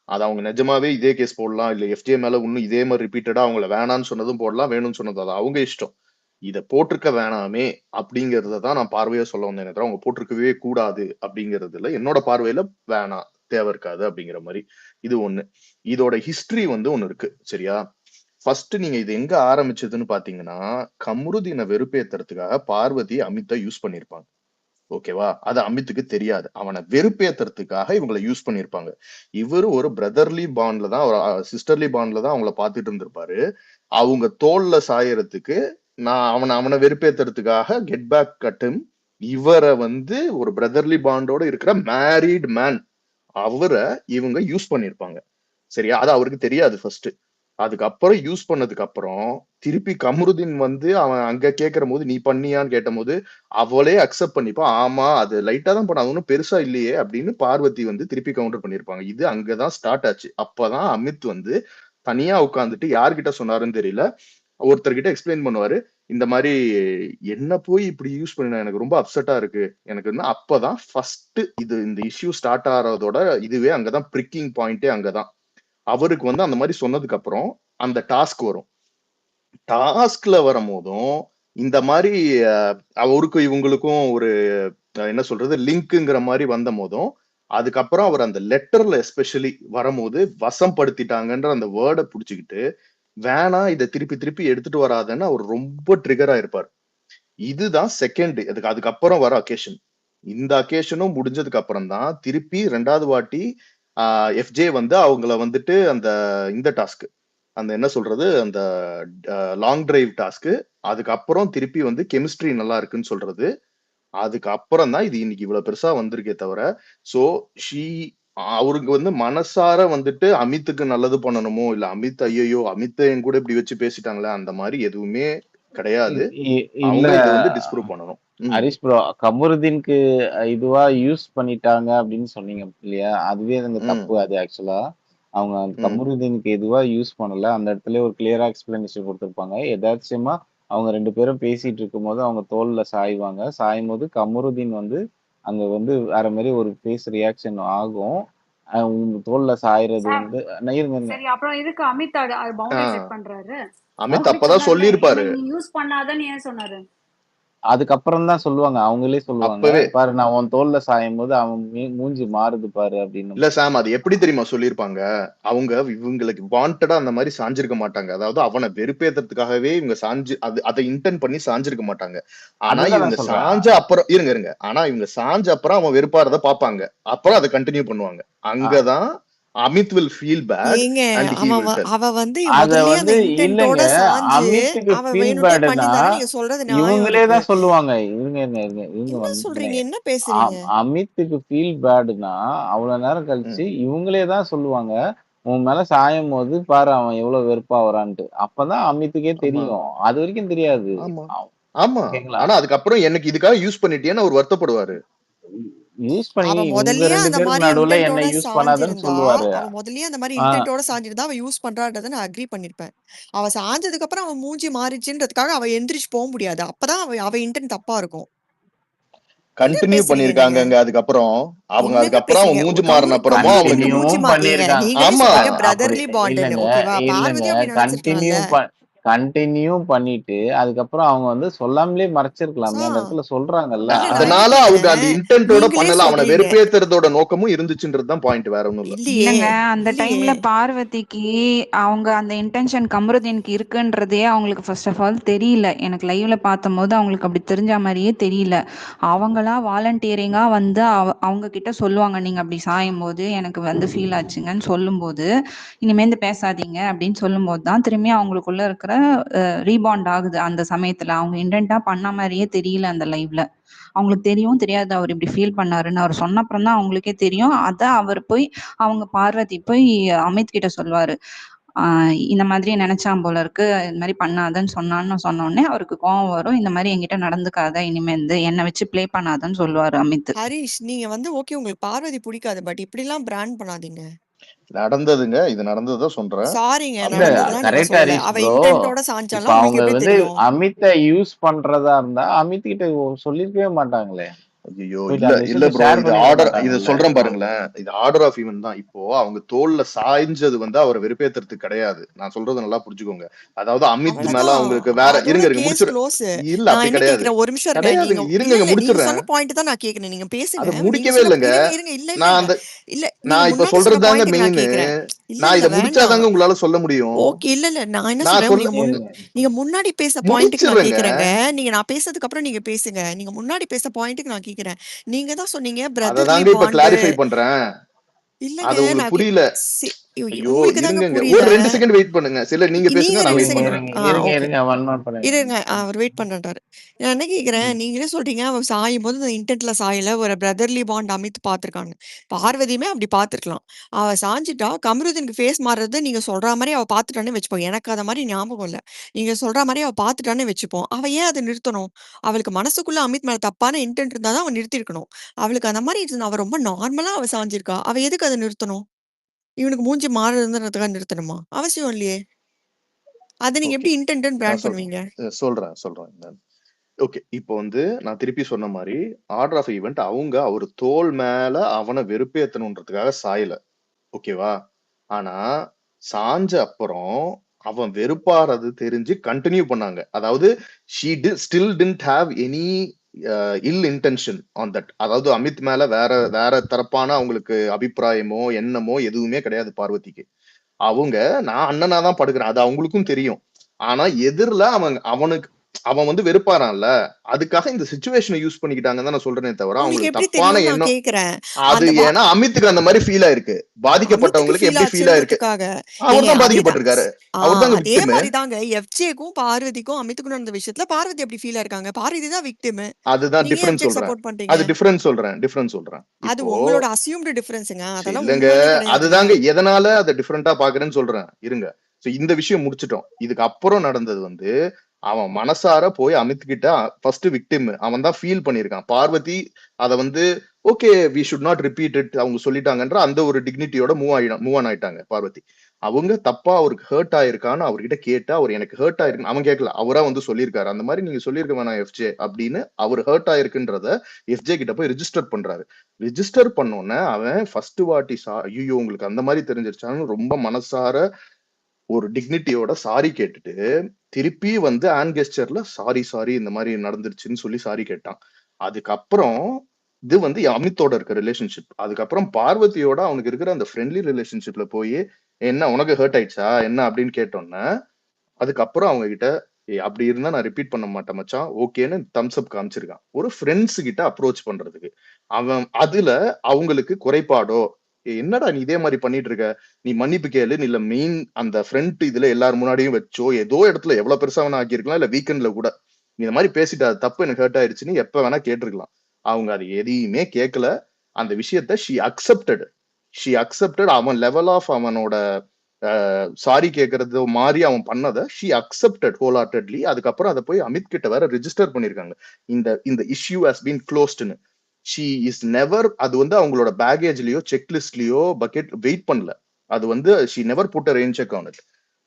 அது அவங்க நிஜமாவே இதே கேஸ் போடலாம், இல்ல எஃப்ஜே மேல இன்னும் இதே மாதிரி ரிப்பீட்டடா அவங்கள வேணான்னு சொன்னதும் போடலாம், வேணும்னு சொன்னது அது அவங்க இஷ்டம். இத போட்டிருக்க வேணாமே அப்படிங்கறத தான் நான் பார்வையா சொல்ல வந்தேன். தவிர அவங்க போட்டிருக்கவே கூடாது அப்படிங்கறதுல என்னோட பார்வையில வேணாம், தேவை இருக்காது அப்படிங்கிற மாதிரி. இது ஒண்ணு. இதோட ஹிஸ்டரி வந்து ஒண்ணு இருக்கு, சரியா? ஃபர்ஸ்ட் நீங்க இது எங்க ஆரம்பிச்சதுன்னு பாத்தீங்கன்னா, கம்ருதீனை வெறுப்பேத்துறதுக்காக பார்வதி அமித்தை யூஸ் பண்ணிருப்பாங்க. ஓகேவா? அது அமித்துக்கு தெரியாது. அவனை வெறுப்பேத்துறதுக்காக இவங்களை யூஸ் பண்ணிருப்பாங்க. இவரு ஒரு பிரதர்லி பாண்ட்ல தான், சிஸ்டர்லி பாண்ட்ல தான் அவங்கள பாத்துட்டு இருந்திருப்பாரு. அவங்க தோல்ல சாயறதுக்கு அவனை வெறுப்பேத்துறதுக்காக கெட் பேக் கட்டும் இவரை வந்து ஒரு பிரதர்லி பாண்டோட இருக்கிற மேரிட் மேன் அவரை இவங்க யூஸ் பண்ணிருப்பாங்க. சரியா? அது அவருக்கு தெரியாது ஃபர்ஸ்ட். அதுக்கப்புறம் யூஸ் பண்ணதுக்கு அப்புறம் திருப்பி கமருதீன் வந்து அவன் அங்க கேட்கிற போது நீ பண்ணியான்னு கேட்ட போது அவளே அக்செப்ட் பண்ணிப்பா, ஆமா அது லைட்டா தான் பண்ண, அது ஒன்றும் பெருசா இல்லையே அப்படின்னு பார்வதி வந்து திருப்பி கவுண்டர் பண்ணிருப்பாங்க. இது அங்கதான் ஸ்டார்ட் ஆச்சு. அப்பதான் அமித் வந்து தனியா உட்காந்துட்டு யார்கிட்ட சொன்னாருன்னு தெரியல, ஒருத்தர்கிட்ட எக்ஸ்பிளைன் பண்ணுவாரு. இந்த மாதிரி என்ன போய் இப்படி யூஸ் பண்ணினா எனக்கு ரொம்ப அப்செட்டா இருக்கு எனக்கு வந்து. அப்பதான் ஃபர்ஸ்ட் இந்த இஷ்யூ ஸ்டார்ட் ஆறதோட இதுவே அங்கதான் பிரிக்கிங் பாயிண்டே அங்கதான். அவருக்கு வந்து அந்த மாதிரி சொன்னதுக்கு அப்புறம் அந்த டாஸ்க் வரும். டாஸ்க்ல வரும்போதும் இந்த மாதிரி அவருக்கும் இவங்களுக்கும் ஒரு என்ன சொல்றது லிங்க்ங்கிற மாதிரி வந்த போதும், அதுக்கப்புறம் அவர் அந்த லெட்டர்ல எஸ்பெஷலி வரும்போது வசம் படுத்திட்டாங்கன்ற அந்த வேர்டை புடிச்சுக்கிட்டு வேணா இதை திருப்பி திருப்பி எடுத்துட்டு வராதன்னு அவர் ரொம்ப ட்ரிகர் ஆயிருப்பார். இதுதான் செகண்ட். அதுக்கப்புறம் வர அக்கேஷன். இந்த அக்கேஷனும் முடிஞ்சதுக்கு அப்புறம் தான் திருப்பி ரெண்டாவது வாட்டி எஃப்ஜே வந்து அவங்கள வந்துட்டு அந்த இந்த டாஸ்க், அந்த என்ன சொல்றது, அந்த லாங் டிரைவ் டாஸ்க், அதுக்கப்புறம் திருப்பி வந்து கெமிஸ்ட்ரி நல்லா இருக்குன்னு சொல்றது, அதுக்கப்புறம் தான் இது இன்னைக்கு இவ்வளவு பெருசா வந்திருக்கே தவிர. சோ அவருக்கு வந்து மனசார வந்துட்டு அமித்துக்கு நல்லது பண்ணணுமோ இல்ல அமித் ஐயோ அமித்தை என் கூட இப்படி வச்சு பேசிட்டாங்களே அந்த மாதிரி எதுவுமே கிடையாது. அவங்க இதை வந்து டிஸ்ப்ரூவ் பண்ணணும். ஹரிஷ் ப்ரோ, கமருதீனுக்கு இதுவா யூஸ் பண்ணிட்டாங்க அப்படின்னு சொன்னீங்க இல்லையா? அதுவே அந்த தப்பு. அது ஆக்சுவலா அவங்க கமருதீனுக்கு எதுவா யூஸ் பண்ணல. அந்த இடத்துல ஒரு கிளியரா எக்ஸ்பிளனேஷன் கொடுத்திருப்பாங்க. எதாச்சுமா அவங்க ரெண்டு பேரும் பேசிட்டு இருக்கும் போது அவங்க தோல்ல சாய்வாங்க. சாயும் போது கமருதீன் வந்து அங்க வந்து வேற மாதிரி ஒரு ஃபேஸ் ரியாக்ஷன் ஆகும். தோல்ல சாயறது வந்து சரி. அப்புறம் எதுக்கு அமித் பவுண்டரி செட் பண்றாரு? அமித் அப்பதான் சொல்லிருப்பாரு, நீ யூஸ் பண்ணாதன்னு ஏன் சொன்னாரு? அதுக்கப்புறம் தான் சொல்லுவாங்க, அவங்களே சொல்லுவாங்க, பாரு நான் உன் தோல்ல சாயும் போது அவன் மூஞ்சி மாறுது பாரு அப்படின்னு. இல்ல சாம், அது எப்படி தெரியுமா சொல்லிருப்பாங்க, அவங்க இவங்களுக்கு வாண்டடா அந்த மாதிரி சாஞ்சிருக்க மாட்டாங்க. அதாவது அவனை வெறுப்பேத்துறதுக்காகவே இவங்க சாஞ்சு அதை இன்டென்ட் பண்ணி சாஞ்சிருக்க மாட்டாங்க. ஆனா இவங்க சாஞ்ச அப்புறம் இருங்க ஆனா இவங்க சாஞ்ச அப்புறம் அவன் வெறுப்பாறத பாப்பாங்க, அப்புறம் அதை கண்டினியூ பண்ணுவாங்க. அங்கதான் Amit will feel bad and he will tell. அவ வந்து முதல்லயே அந்த இன்டென்ட்டோட சாஞ்சு அமித்துக்கு அவ ஃபீல் வேணும்னே பேட்னா பண்ணிதானே நீங்க சொல்றது நியாயம் இவங்களே இருக்கு. தான் சொல்லுவாங்க. இருங்க என்ன சொல்றீங்க, என்ன பேசுறீங்க? அமித்துக்கு ஃபீல் பேட்னா அவ்வளவு நேரம் கழிச்சு இவங்களே தான் சொல்லுவாங்க, உன் மேல சாயும் போது பாரு அவன் எவ்வளவு வெறுப்பா வரான்ட்டு. அப்பதான் அமித்துக்கே தெரியும், அது வரைக்கும் தெரியாது. ஆமா, ஆனா அதுக்கப்புறம் எனக்கு இதுக்காக யூஸ் பண்ணிட்டேன்னு அவர் வருத்தப்படுவாரு. யூஸ் பண்ணி அவ முதல்லயே அந்த மாதிரி நடுவுல என்ன இன்டென்ட்டோட யூஸ் பண்ணாதன்னு சொல்லுவாரு. அவ முதல்லயே அந்த மாதிரி இன்டென்ட்டோட சாஞ்சிருந்தா அவ யூஸ் பண்றான்றதை நான் அக்ரி பண்ணிருப்பேன். அவ சாஞ்சதுக்கு அப்புறம் அவன் மூஞ்சி மாறிச்சுன்றதுக்காக அவ எந்திரிச்சு போக முடியாது. அப்பதான் அவ இன்டென்ட் தப்பா இருக்கும். கண்டினியூ பண்ணிருக்காங்க. அதுக்கப்புறம் அவங்க அதுக்கப்புறம் அவன் மூஞ்சி மாறின அப்புறமும் அவனுக்கு பண்ணிருக்காங்க. Brotherly bond. ஓகேவா? பார்வதி அப்படி நினைச்சிருக்கலாம்ல. கண்டினியூ பண்ணிட்டு அதுக்கப்புறம் அவங்க வந்து சொல்லாமலே மறைச்சிருக்கலாமே. அந்த இடத்துல சொல்றாங்கல்ல. இல்ல நான் என்ன அதனால அவங்க அந்த கேக்குறேன், இன்டென்ட்டோட நீங்களே பண்ணல. அவனை சொல்றீங்க. வெறுப்பேத்துறதோட நோக்கமும் இருந்துச்சுன்றதுதான் பாயிண்ட், வேற ஒண்ணும் இல்ல. இல்லையே இல்லங்க அந்த டைம்ல இல்லையே பார்வதிக்கு அவங்க அந்த இன்டென்ஷன் கமருதீனுக்கு இருக்குன்றதே அவங்களுக்கு ஃபர்ஸ்ட் ஆஃப் ஆல் தெரியல. எனக்கு லைவ்ல பார்த்தபோது அவங்களுக்கு அப்படி தெரிஞ்ச மாதிரியே தெரியல. அவங்களா வாலண்டியரிங்கா வந்து அவங்க கிட்ட சொல்லுவாங்க, நீங்க அப்படி சாயும் போது எனக்கு வந்து ஃபீல் ஆச்சுங்கன்னு சொல்லும்போது, இனிமேந்து பேசாதீங்க அப்படின்னு சொல்லும்போது தான் திரும்பி அவங்களுக்குள்ள இருக்கிற ரீபாண்ட் ஆகுது. அந்த சமயத்துல அவங்க இன்டென்ட்டா பண்ண மாதிரியே தெரியல அந்த லைவ்ல. அவங்களுக்கு தெரியும் தெரியாது அவர் இப்படி ஃபீல் பண்ணாருன்னு. அவர் சொன்ன அப்புறம் தான் அவங்களுக்கே தெரியும். அத அவர் போய் அவங்க பார்வதி போய் அமித் கிட்ட சொல்லுவாரு. இந்த மாதிரி நினைச்சான் போல இருக்கு, இந்த மாதிரி பண்ணாதன்னு சொன்னான்னு சொன்ன உடனே அவருக்கு கோவம் வரும். இந்த மாதிரி என்கிட்ட நடந்துக்காத, இனிமேந்து என்னை வச்சு ப்ளே பண்ணாதன்னு சொல்லுவாரு அமித். ஹரிஷ், நீங்க வந்து ஓகே உங்களுக்கு பார்வதி பிடிக்காது, பட் இப்படி எல்லாம் பிராண்ட் பண்ணாதீங்க. நடந்ததுங்க, இது நடந்ததுதான் சொல்றேன். சாரிங்க, இல்ல நடந்ததெல்லாம் நீங்க கரெக்ட் சொல்லல. ஹரிஷ் அவ ப்ரோ. இன்டென்ட்டோட இப்ப சாஞ்சாலாம் அவங்க உங்களுக்கு எப்படி வந்து தெரியும்? அமித்தை யூஸ் பண்றதா இருந்தா அமித் கிட்ட சொல்லிருக்கவே மாட்டாங்களே. ஐயோ போயிட்டு இல்ல அந்த இல்ல விஷயத்த ப்ரோ, ஷேர் இது பண்ணிருக்க ஆர்டர், இது மாட்டாங்கல்ல. சொல்றேன் பாருங்களேன், இது ஆர்டர் ஆஃப் ஈவென்ட் தான். இப்போ அவங்க தோல்ல சாய்ஞ்சது வந்து அவரை வெறுப்பேத்துறதுக்கு கிடையாது. நான் சொல்றது நல்லா புரிஞ்சுக்கோங்க. அதாவது அமித் மேல அவ்வளவுதான், அவங்களுக்கு வேற அதோட இருங்க கேஸ் முடிச்சிரு. க்ளோஸ். இல்ல நான் அப்படி என்ன கிடையாது, கேக்குறேன், ஒரு நிமிஷம் இருங்க. நீங்க கிடையாதுங்க, இல்ல இருங்க இல்ல நீங்க முடிச்சிடுறேன். சொன்ன பாயிண்ட் தான் நான் கேக்குறேன். நீங்க அதை பேசுங்க. நீங்க முடிக்கவே சொன்ன இல்லைங்க. இருங்க இல்ல இல்ல நான் இல்ல அந்த இல்ல நீங்க நான் இப்ப முன்னாடி சொன்ன சொல்றதுதாங்க பாயிண்ட்க்கு நான் மெயின். கேக்குறேன். இல்ல நான் இல்ல இதை வேண்டாம். முடிச்சாதாங்க உங்களால சொல்ல முடியும். ஓகே இல்ல இல்ல நான் என்ன நான் சொல்றேன், சொல்ல நீங்க முன்னாடி பேச பாயிண்ட்க்கு நான் முடிச்சிடுறேங்க. கேக்குறேங்க. நீங்க நான் பேசுறதுக்கு அப்புறம் நீங்க பேசுங்க. நீங்க முன்னாடி பேச பாயிண்ட்க்கு நான் கேக்குறேன். நீங்க தான் சொன்னீங்க அதை பிரதர்லி தாங்க இப்ப பாண்ட். கிளாரிஃபை பண்றேன். இல்லங்க அது உங்களுக்கு நான் புரியல. ஐயோ உங்களுக்கு தாங்க இருங்க, புரியல. ஒரு 2 செகண்ட் வெயிட் பண்ணுங்க. சில நீங்க பேசுங்க, நீங்க நான் 2 வெயிட் இருங்க செகண்ட் பண்றேன். இருங்க இருங்க ஓகே இருங்க ஒன் மோர் பண்ணுங்க. இருங்க. அவர் வெயிட் பண்றாரு. நான் என்ன கேக்குறேன், நீங்களே சொல்றீங்க அவ சாயும் போது அந்த இன்டென்ட்ல சாயல, ஒரு பிரதர்லி பாண்ட் அமித் பாத்துருக்காங்க. பார்வதியுமே அப்படி பாத்துருக்கலாம். அவ சாஞ்சிட்டா கமருதீனுக்கு ஃபேஸ் மாறுறது நீங்க சொல்ற மாதிரி அவ பாத்துட்டானே வச்சுப்போம். எனக்கு அத மாதிரி ஞாபகம் இல்ல. நீங்க சொல்ற மாதிரி அவ பாத்துட்டானே வச்சுப்போம். அவ ஏன் அதை நிறுத்தணும்? அவளுக்கு மனசுக்குள்ள அமித் மேல தப்பான இன்டென்ட் இருந்தா தான் அவ நிறுத்திருக்கணும். அவளுக்கு அந்த மாதிரி அவ ரொம்ப நார்மலா அவ சாஞ்சிருக்கா. அவ எதுக்கு அதை நிறுத்தணும்? இவனுக்கு மூஞ்சி மாறுதுன்றதுக்காக நிறுத்தணுமா? அவசியம் இல்லையே. அதை நீங்க ஓகே, எப்படி இன்டென்ட்னு நான் பிராண்ட் சொல்றேன் பண்ணுவீங்க? சொல்றேன். ஓகே, இப்போ வந்து நான் திருப்பி சொன்ன மாதிரி ஆர்டர் ஆஃப் ஈவென்ட் அவங்க அவர் தோல் மேல அவனை வெறுப்பேத்தணுன்றதுக்காக சாயல, ஓகேவா? ஆனா சாஞ்ச அப்புறம் அவன் வெறுப்பாறது தெரிஞ்சு கண்டினியூ பண்ணாங்க. அதாவது she still didn't have any ill intention on that. அதாவது அமித் மேல வேற தரப்பான அவங்களுக்கு அபிப்பிராயமோ எண்ணமோ எதுவுமே கிடையாது பார்வதிக்கு. அவங்க நான் அண்ணனா தான் படுக்கிறேன், அது அவங்களுக்கும் தெரியும். ஆனா எதிரில அவன் வந்து வெறுப்பாரான்ல, அதுக்காக இந்த சிச்சுவேஷனை யூஸ் பண்ணிக்கிட்டாங்கன்னு தான் நான் சொல்றேனே தவிர உங்களுக்கு அவங்களுக்கு எப்படி தப்பான தெரியும் நான் எண்ணம். கேக்குறேன். அது அந்த ஏன்னா அமித்துக்கு அந்த மாதிரி ஃபீல் ஆயிருக்கு. அமித்துக்கு பாதிக்கப்பட்டவங்களுக்கு ஃபீல் எப்படி ஃபீல் ஆயிருக்கு? ஆச்சுன்றதுக்காக அவர் நீங்க தான் அதேதான். பாதிக்கப்பட்டிருக்காரு. அவர் தாங்க அதே விக்டிம். மாதிரி தாங்க எஃப்ஜேக்கும் பார்வதிக்கும் அமித்துக்கும் நடந்த விஷயத்துல பார்வதி எப்படி ஃபீல் இருக்காங்க? பார்வதி தான் விக்டிம். அதுதான் நீங்க ஏன் டிஃபரன்ஸ் எஃப்ஜேக்கு சொல்றேன். சப்போர்ட் பண்றீங்க? அது டிஃபரன்ஸ் சொல்றேன். அது இப்போ உங்களோட அசியூம்டு டிஃபரன்ஸ்ங்க. அதெல்லாம் இல்லங்க, உண்மையே கிடையாதுங்க. அதுதாங்க எதனால அதை டிஃபரெண்டா பாக்குறேன்னு சொல்றேன். இருங்க. சோ இந்த விஷயம் முடிச்சிட்டோம். இதுக்கு அப்புறம் நடந்தது வந்து அவன் மனசார போய் அமித் கிட்ட ஃபர்ஸ்ட் விக்டிம் அவன் தான் ஃபீல் பண்ணிருக்கான். பார்வதி அத வந்து okay we should not repeat it அவங்க சொல்லிட்டாங்கன்ற அந்த ஒரு டிக்னிட்டியோட மூவ் ஆன் ஆயிட்டாங்க பார்வதி. அவங்க தப்பா அவருக்கு ஹர்ட் ஆயிருக்கான்னு அவர்கிட்ட கேட்டா அவர் எனக்கு ஹர்ட் ஆயிருக்கு அவன் கேட்கல, அவரா வந்து சொல்லியிருக்காரு. அந்த மாதிரி நீங்க சொல்லியிருக்க வேணாம் எஃப்ஜே அப்படின்னு அவர் ஹர்ட் ஆயிருக்குன்றத எஃப்ஜே கிட்ட போய் ரிஜிஸ்டர் பண்றாரு. ரிஜிஸ்டர் பண்ணோன்னே அவன் ஃபர்ஸ்ட் வாட்டி ஐயோ உங்களுக்கு அந்த மாதிரி தெரிஞ்சிருச்சான்னு ரொம்ப மனசார ஒரு டிக்னிட்டியோட சாரி கேட்டுட்டு திருப்பி வந்து ஹேண்ட் கெஸ்டர்ல சாரி இந்த மாதிரி நடந்துருச்சுன்னு சொல்லி சாரி கேட்டான். அதுக்கப்புறம் இது வந்து அமித்தோட இருக்க ரிலேஷன்ஷிப். அதுக்கப்புறம் பார்வதியோட அவனுக்கு இருக்கிற அந்த ஃப்ரெண்ட்லி ரிலேஷன்ஷிப்ல போய் என்ன உனக்கு ஹர்ட் ஆயிடுச்சா என்ன அப்படின்னு கேட்டோன்னே அதுக்கப்புறம் அவங்க கிட்ட அப்படி இருந்தா நான் ரிப்பீட் பண்ண மாட்டேன் மச்சான் ஓகேன்னு தம்ஸ் அப் காமிச்சிருக்கான். ஒரு ஃப்ரெண்ட்ஸ் கிட்ட அப்ரோச் பண்றதுக்கு அவன் அதுல அவங்களுக்கு குறைபாடோ என்னடா நீ இதே மாதிரி பண்ணிட்டு இருக்க, நீ மன்னிப்பு கேளு, இல்ல மெயின் அந்த ஃப்ரெண்ட் இதுல எல்லாரும் முன்னாடியும் வச்சோ ஏதோ இடத்துல எவ்வளவு பெருசா வேணா ஆக்கியிருக்கலாம், இல்ல வீக்கெண்ட்ல கூட நீ இந்த மாதிரி பேசிட்டு அது தப்பு எனக்கு ஹர்ட் ஆயிடுச்சுன்னு எப்ப வேணா கேட்டிருக்கலாம். அவங்க அது எதையுமே கேட்கல. அந்த விஷயத்த ஷி அக்செப்டட் அவன் லெவல் ஆஃப் அவனோட சாரி கேட்கறது மாதிரி அவன் பண்ணதை ஷி அக்செப்டட் ஹோல் ஹார்ட்டட்லி. அதுக்கப்புறம் அதை போய் அமித் கிட்ட வேற ரிஜிஸ்டர் பண்ணிருக்காங்க. இந்த இஷ்யூ ஹஸ் பீன் க்ளோஸ்ட்னு. ஷி இஸ் நெவர் அது வந்து அவங்களோட பேகேஜ்லயோ செக்லிஸ்ட்லயோ பக்கெட் வெயிட் பண்ணல. அது வந்து she never put a rain check on it.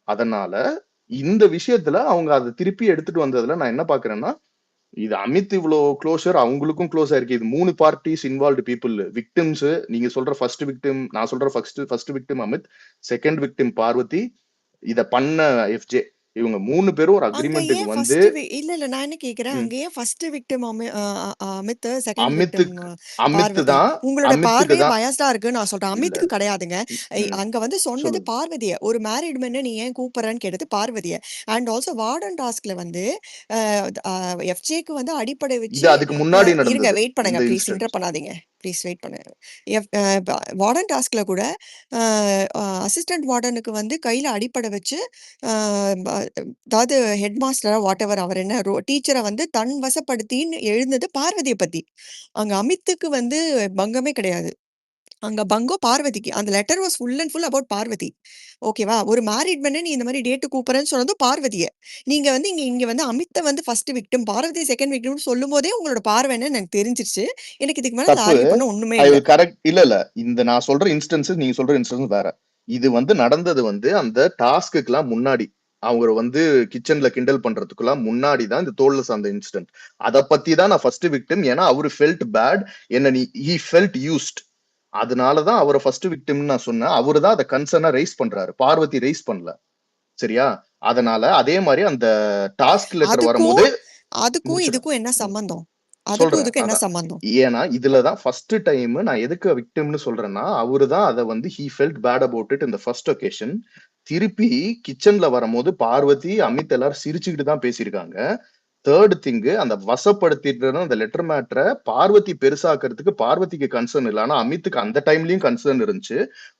அதனால இந்த விஷயத்துல அவங்க அதை திருப்பி எடுத்துட்டு வந்ததுல நான் என்ன பாக்குறேன்னா இது அமித் இவ்வளோ க்ளோஷர் அவங்களுக்கும் க்ளோஸ் ஆயிருக்கு. இது 3 பார்ட்டிஸ் இன்வால்வ்டு பீப்புள் விக்டிம்ஸ். நீங்க சொல்ற ஃபர்ஸ்ட் விக்டிம், நான் சொல்ற first victim Amit, second victim Parvathi, இத பண்ண எஃப்ஜே. இவங்க 3 பேரும் ஒரு அங்க அக்ரிமெண்ட்டுக்கு ஏன் வந்து ஃபர்ஸ்ட் இல்ல நான் என்ன கேக்குறேன், ம். அங்க ஏன் first victim Amit, second victim அமித்துக்கு அமித்து பார்வதி? தான் உங்களோட அமித்துக்கு பார்வையே தான் பயாஸ்டா இருக்குன்னு நான் சொல்றேன். இல்ல அமித்துக்கு இல்ல கிடையாதுங்க. ம். அங்க வந்து சொன்னது சொல்லுங்க. பார்வதிய. ஒரு மேரிட் மென்ன நீ ஏன் கூப்பிடுறன்னு கேட்டது பார்வதிய. அண்ட் ஆல்சோ வார்டன் டாஸ்க்ல வந்து எஃப்ஜேக்கு வந்து அடிப்படை இது வச்சு அதுக்கு முன்னாடி இருங்க நடந்தது வெயிட் பண்ணுங்க இந்த ப்ளீஸ், இன்சிடென்ட். இன்டர் பண்ணாதீங்க ப்ளீஸ், வெயிட் பண்ணுங்க. வார்டன் டாஸ்க்ல கூட அசிஸ்டன்ட் வார்டனுக்கு வந்து கையில அடிப்படை வச்சு அதாவது ஹெட் மாஸ்டரா வாட் எவர் அவர் என்ன டீச்சரை வந்து தன் வசப்படுத்தின்னு எழுந்தது பார்வதியை பத்தி. அங்க அமித்துக்கு வந்து பங்கமே கிடையாது. அங்க பங்கோ பார்வதிக்கு. அந்த letter was full and full about Parvathi. ஓகேவா? ஒரு மேரிட் மேன நீ இந்த மாதிரி டேட்டு கூப்பிடுறேன்னு சொன்னதும் பார்வதிய. நீங்க வந்து இங்க வந்து அமித்த வந்து ஃபர்ஸ்ட் விக்டிம், பார்வதி செகண்ட் விக்டிம்னு சொல்லும்போதே உங்களோட பார்வை என்னன்னு எனக்கு தெரிஞ்சிருச்சு. எனக்கு இதுக்கு மேல தப்பு. ஆர்கியூ பண்ண ஒண்ணுமே ஐ இல்ல. Will correct. இல்ல இல்ல இந்த நான் சொல்ற இன்ஸ்டன்ஸ் நீங்க சொல்ற இன்ஸ்டன்ஸ் வேற. இது வந்து நடந்தது வந்து அந்த டாஸ்க்குலாம் முன்னாடி அவங்க வந்து கிச்சன்ல கிண்டல் பண்றதுக்குலாம் முன்னாடி தான் இந்த தோல்ல சார்ந்த இன்சிடென்ட். அத பத்தி தான் நான் ஃபர்ஸ்ட் விக்டிம். ஏன்னா அவரு ஃபெல்ட் பேட், என்ன நீ ஹி ஃபெல்ட் யூஸ்ட். அதனாலதான் அவரை ஃபர்ஸ்ட் விக்டிம்னு நான் சொன்னேன். அவரு தான் அதை கன்சர்னா ரைஸ் பண்றாரு, பார்வதி ரைஸ் பண்ணல. சரியா? அதனால அதே மாதிரி அந்த டாஸ்க் லெட்டர் வரும்போது அதுக்கும் முடிச்சிடும். இதுக்கும் என்ன சம்பந்தம்? அதுக்கும் சொல்றேன் இதுக்கும் என்ன அதான். சம்பந்தம்? ஏன்னா இதுலதான் ஃபர்ஸ்ட் டைம் நான் எதுக்கு விக்டிம்னு சொல்றேன்னா அவரு தான் அதை வந்து he felt bad about it இந்த ஃபர்ஸ்ட் ஒகேஷன். திருப்பி கிச்சன்ல வரும்போது பார்வதி அமித் எல்லாரும் சிரிச்சுக்கிட்டு தான் பேசியிருக்காங்க. தேர்ட் திங்கு அந்த வசப்படுத்திட்டு அந்த லெட்டர் மேட்டரை பார்வதி பெருசாக்குறதுக்கு பார்வதிக்கு கன்சர்ன் இல்லை, ஆனா அமித்துக்கு அந்த டைம்லயும் கன்சர்ன் இருந்துச்சு.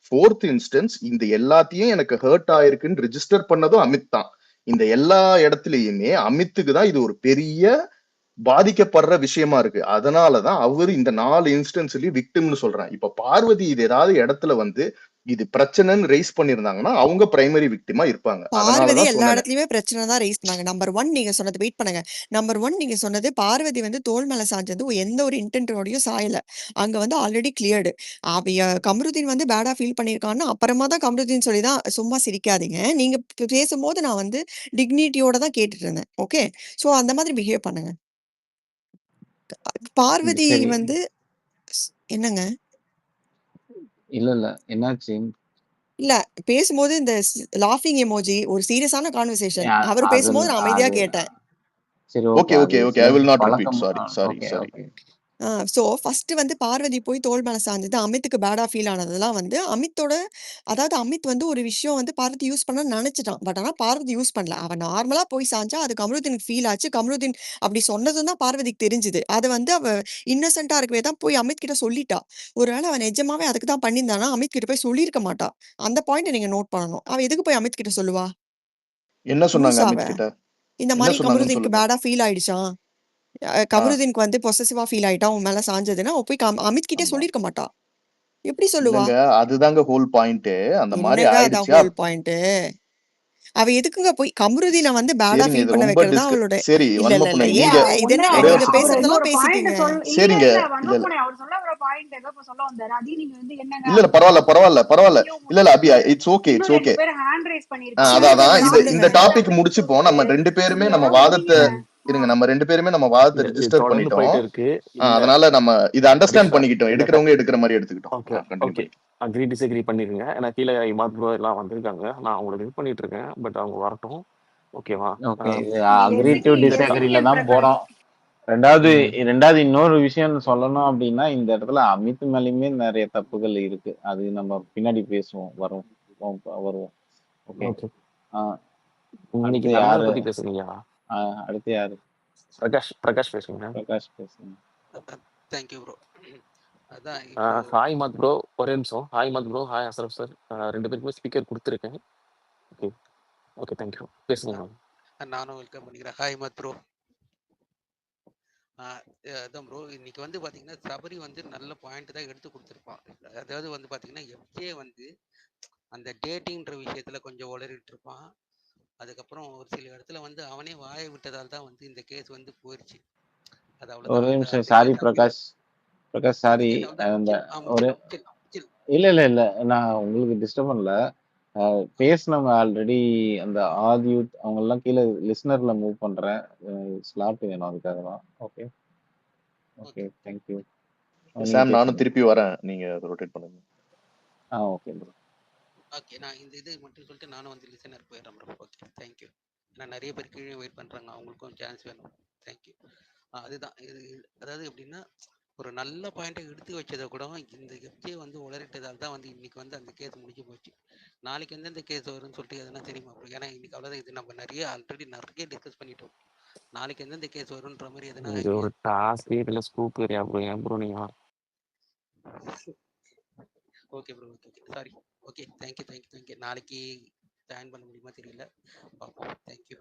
ஃபோர்த் இன்ஸ்டன்ஸ் இந்த எல்லாத்தையும் எனக்கு ஹர்ட் ஆயிருக்குன்னு ரிஜிஸ்டர் பண்ணதும் அமித் தான். இந்த எல்லா இடத்துலயுமே அமித்துக்கு தான் இது ஒரு பெரிய பாதிக்கப்படுற விஷயமா இருக்கு. அதனாலதான் அவரு இந்த 4 இன்ஸ்டன்ஸ்லயும் விக்டிம்னு சொல்றேன். இப்ப பார்வதி இது ஏதாவது இடத்துல வந்து இது பிரச்சனைன்னு ரைஸ் பண்ணிருந்தாங்கன்னா அவங்க பிரைமரி விக்டிமா இருப்பாங்க. பார்வதி அதனாலதான் எல்லா சொன்னேன். இடத்துலயுமே பிரச்சனை தான் ரைஸ் பண்ணாங்க. நம்பர் 1 நீங்க சொன்னது வெயிட் பண்ணுங்க. நம்பர் 1 நீங்க சொன்னது பார்வதி வந்து தோள் மேல சாஞ்சது எந்த ஒரு இன்டென்ட்டோடயும் சாயல. அங்க வந்து ஆல்ரெடி கிளியர்டு. கமருதீன் வந்து பேடா ஃபீல் பண்ணியிருக்கான்னு அப்புறமா தான் கமருதீன் சொல்லி தான். சும்மா சிரிக்காதீங்க. நீங்க பேசும்போது நான் வந்து டிக்னிட்டியோட தான் கேட்டுட்டு இருந்தேன். ஓகே. சோ அந்த மாதிரி பிஹேவ் பண்ணுங்க. பார்வதி சரி. வந்து என்னங்க? இல்ல இல்ல என்னாச்சு? இல்ல பேசும்போது இந்த லாஃபிங் எமோஜி ஒரு சீரியஸான கான்வர்சேஷன். அவர் அது பேசும்போது நான் அமைதியா அது கேட்டேன். சரி ஓகே ஓகே. ஓகே அது ஓகே ஐ சில வில் நாட் ரிப்பீட். பழக்கம். Sorry sorry okay sorry. Okay. So first வந்து பார்வதி போய் தோள் மேல சாஞ்சது அமித்துக்கு பேடா ஃபீல் ஆனதெல்லாம் வந்து அமித்தோட, அதாவது அமித் வந்து ஒரு விஷயம் வந்து பார்வதி யூஸ் பண்ண நினைச்சிட்டான். பட் ஆனா பார்வதி யூஸ் பண்ணல. அவன் நார்மலா போய் சாஞ்சா அது கமருதீனுக்கு ஃபீல் ஆச்சு. கமருதீன் அப்படி சொன்னதும் தான் பார்வதிக்கு தெரிஞ்சுது. அது வந்து அவ இன்னசென்ட்டா இருக்கவே தான் போய் அமித் கிட்ட சொல்லிட்டா. ஒருவேளை அவன் நிஜமாவே அதுக்கு தான் பண்ணியிருந்தானா அமித் கிட்ட போய் சொல்லியிருக்க மாட்டா. அந்த பாயிண்ட் நீங்க நோட் பண்ணணும். அவ எதுக்கு போய் அமித் கிட்ட சொல்லுவா? என்ன சொன்னாங்க லூசா அவ. அமித் கிட்ட? இந்த என்ன மாதிரி சொன்னாங்கன்னு கமருதீனுக்கு சொல்லுங்க. பேடா ஃபீல் ஆயிடுச்சாம். கமருதீனுக்கு வந்து பொசசிவா ஃபீல் ஆயிட்டா உன் மேல சாஞ்சதுன்னா அவ போய் அமித் கிட்டே ஆமா. சொல்லியிருக்க மாட்டா. எப்படி சொல்லுவா? இல்லங்க அதுதாங்க ஹோல் பாயிண்ட். அந்த மாதிரி என்னங்க அதான் ஆயிடுச்சு. Whole point. அவ எதுக்குங்க போய் கமருதீனை வந்து பேடா சரிங்க ஃபீல் இது பண்ண ரொம்ப வைக்கிறதா அவளோட? சரி இல்ல வன்ம இல்ல இல்ல புனை. இல்ல நீங்க ஏங்க இது ஒண்ணு என்னங்க ஒரே ஒரு நீங்க செகண்ட். அவர் பேசுறதெல்லாம் ஒரு பாயிண்ட் பேசிட்டீங்க. இல்ல சரிங்க இல்ல இல்ல இல்ல வன்மப்புனை அவர் சொல்ல வர பாயிண்ட் ஏதோ இப்ப சொல்ல வந்தாரு. அதையும் நீங்க வந்து என்னங்க இல்ல இல்ல அப்படின்னு பரவாயில்ல பரவாயில்ல பரவாயில்ல. நீயும் இல்ல இல்ல அபி முடிச்சுட்டு இட்ஸ் ஓகே இட்ஸ் இன்னும் ஓகே. 2 பேர் ஹேண்ட் ரைஸ் பண்ணிருக்காங்க. அதான் சொல்லுங்க இது சொல்லுங்க. இந்த லாஃபிங் டாபிக் அப்படின்னு முடிச்சுப்போம். சொல்லிட்டு நம்ம 2 பேருமே இது நம்ம எவ்வளவு வாதத்தை பெரிய இருங்க. நம்ம 2 பேருமே நம்ம வாதத்தை இல்ல இது ரெஜிஸ்டர் தொடர்ந்து பண்ணிட்டோம். போயிட்டு இருக்கு. இல்ல அதனால நம்ம இதை அண்டர்ஸ்டாண்ட் அடிஷனல் பண்ணிக்கிட்டோம். இல்ல எடுக்கிறவங்க எடுக்கிற மாதிரி எடுத்துக்கிட்டோம். ஓகே கண்டினியூ ஓகே பண்ணி. அக்ரி டிஸ்அக்ரி பண்ணிருங்க. ஏன்னா கீழே இமாத் ப்ரோ எல்லாம் வந்திருக்காங்க. நான் அவங்களுக்கு இது பண்ணிட்டு இருக்கேன். பட் அவங்க வரட்டும். ஓகேவா? ஓகே இது இல்ல அக்ரி இல்ல டு இந்த டிஸ்அக்ரில எஸ்சிஎல் தான் பிரகாஷ் போறோம். ரெண்டாவது ம். இன்னொரு விஷயம் சொல்லணும் அப்படின்னா இந்த இடத்துல அமித் மேலேயுமே நிறைய தப்புகள் இருக்கு. அது நம்ம பின்னாடி பேசுவோம். வருவோம். ஓகே. ஓகே இன்னைக்கு அடுத்து நடந்ததை யாரு? பத்தி பேசுறீங்களா? அடுத்து யாரு? பிரகாஷ் பேசுங்க. பிரகாஷ் பேசுங்க. Thank you bro. அதான் இப்போ ஹாய் மாத் ப்ரோ, ஒரே நிமிஷம். ஹாய் மாத் ப்ரோ, ஹாய் அசரப் சார். 2 பேருக்குமே ஸ்பீக்கர் கொடுத்துருக்கேன். Okay okay thank you. பேசுங்க. நானும் வெல்கம் பண்ணிக்கிறேன். ஹாய் மத் ப்ரோ. அதான் ப்ரோ இன்னைக்கு வந்து பார்த்தீங்கன்னா சபரி வந்து நல்ல பாயிண்ட் தான் எடுத்து கொடுத்துருப்பான். அதாவது வந்து பார்த்தீங்கன்னா எஃப்ஜே வந்து அந்த டேட்டிங்ன்ற விஷயத்துல கொஞ்சம் உளறிட்டு இருப்பான். அதுக்கப்புறம் ஒரு சில இடத்துல வந்து அவனே வாயை விட்டதால் தான் வந்து இந்த கேஸ் வந்து போயிடுச்சு. அது ஒரே அவ்வளோதான். நிமிஷம். அந்த சாரி கேஸ் பிரகாஷ் சாரி. அந்த ஒரு இல்ல நான் உங்களுக்கு டிஸ்டர்ப் பண்ணல. பேசினவங்க ஆல்ரெடி அந்த ஆதியூத் அவங்க எல்லாம் கீழே லிஸ்னர்ல மூவ் பண்றேன். ஸ்லாட் வேணும் அதுக்காக தான். Okay okay thank you. சாம் நானும் திருப்பி வரேன். நீங்க ரொட்டேட் பண்ணுங்க. Okay bro. ஓகே நான் இந்த இது மட்டும் சொல்லிட்டு நானும் வந்து லிசனர் போயிடுறேன் ப்ரோ. Okay thank you. ஏன்னா நிறைய பேர் கீழே வெயிட் பண்ணுறாங்க, அவங்களுக்கும் சான்ஸ் வேணும். தேங்க்யூ. அதுதான் இது. அதாவது எப்படின்னா, ஒரு நல்ல பாயிண்ட்டை எடுத்து வச்சதை கூட இந்த எஃப்ஜே வந்து உளறிட்டதால் தான் வந்து இன்னைக்கு வந்து அந்த கேஸ் முடிஞ்சு போச்சு. நாளைக்கு எந்தெந்த கேஸ் வரும்னு சொல்லிட்டு எதனா தெரியுமா bro? ஏன்னா இன்னைக்கு அவ்வளோதான், இது நம்ம ஆல்ரெடி நிறைய டிஸ்கஸ் பண்ணிட்டோம். நாளைக்கு எந்தெந்த கேஸ் வரும்ன்ற மாதிரி எதனா இது ஒரு டாஸ்கே இதுல ஸ்கூப் ஏரியா ப்ரோ. ஏன் ப்ரோ நீங்க okay bro, okay sorry. Okay, thank you. நாளைக்கு ஜாயின் பண்ண முடியுமா தெரியல, பார்ப்போம். தேங்க்யூ.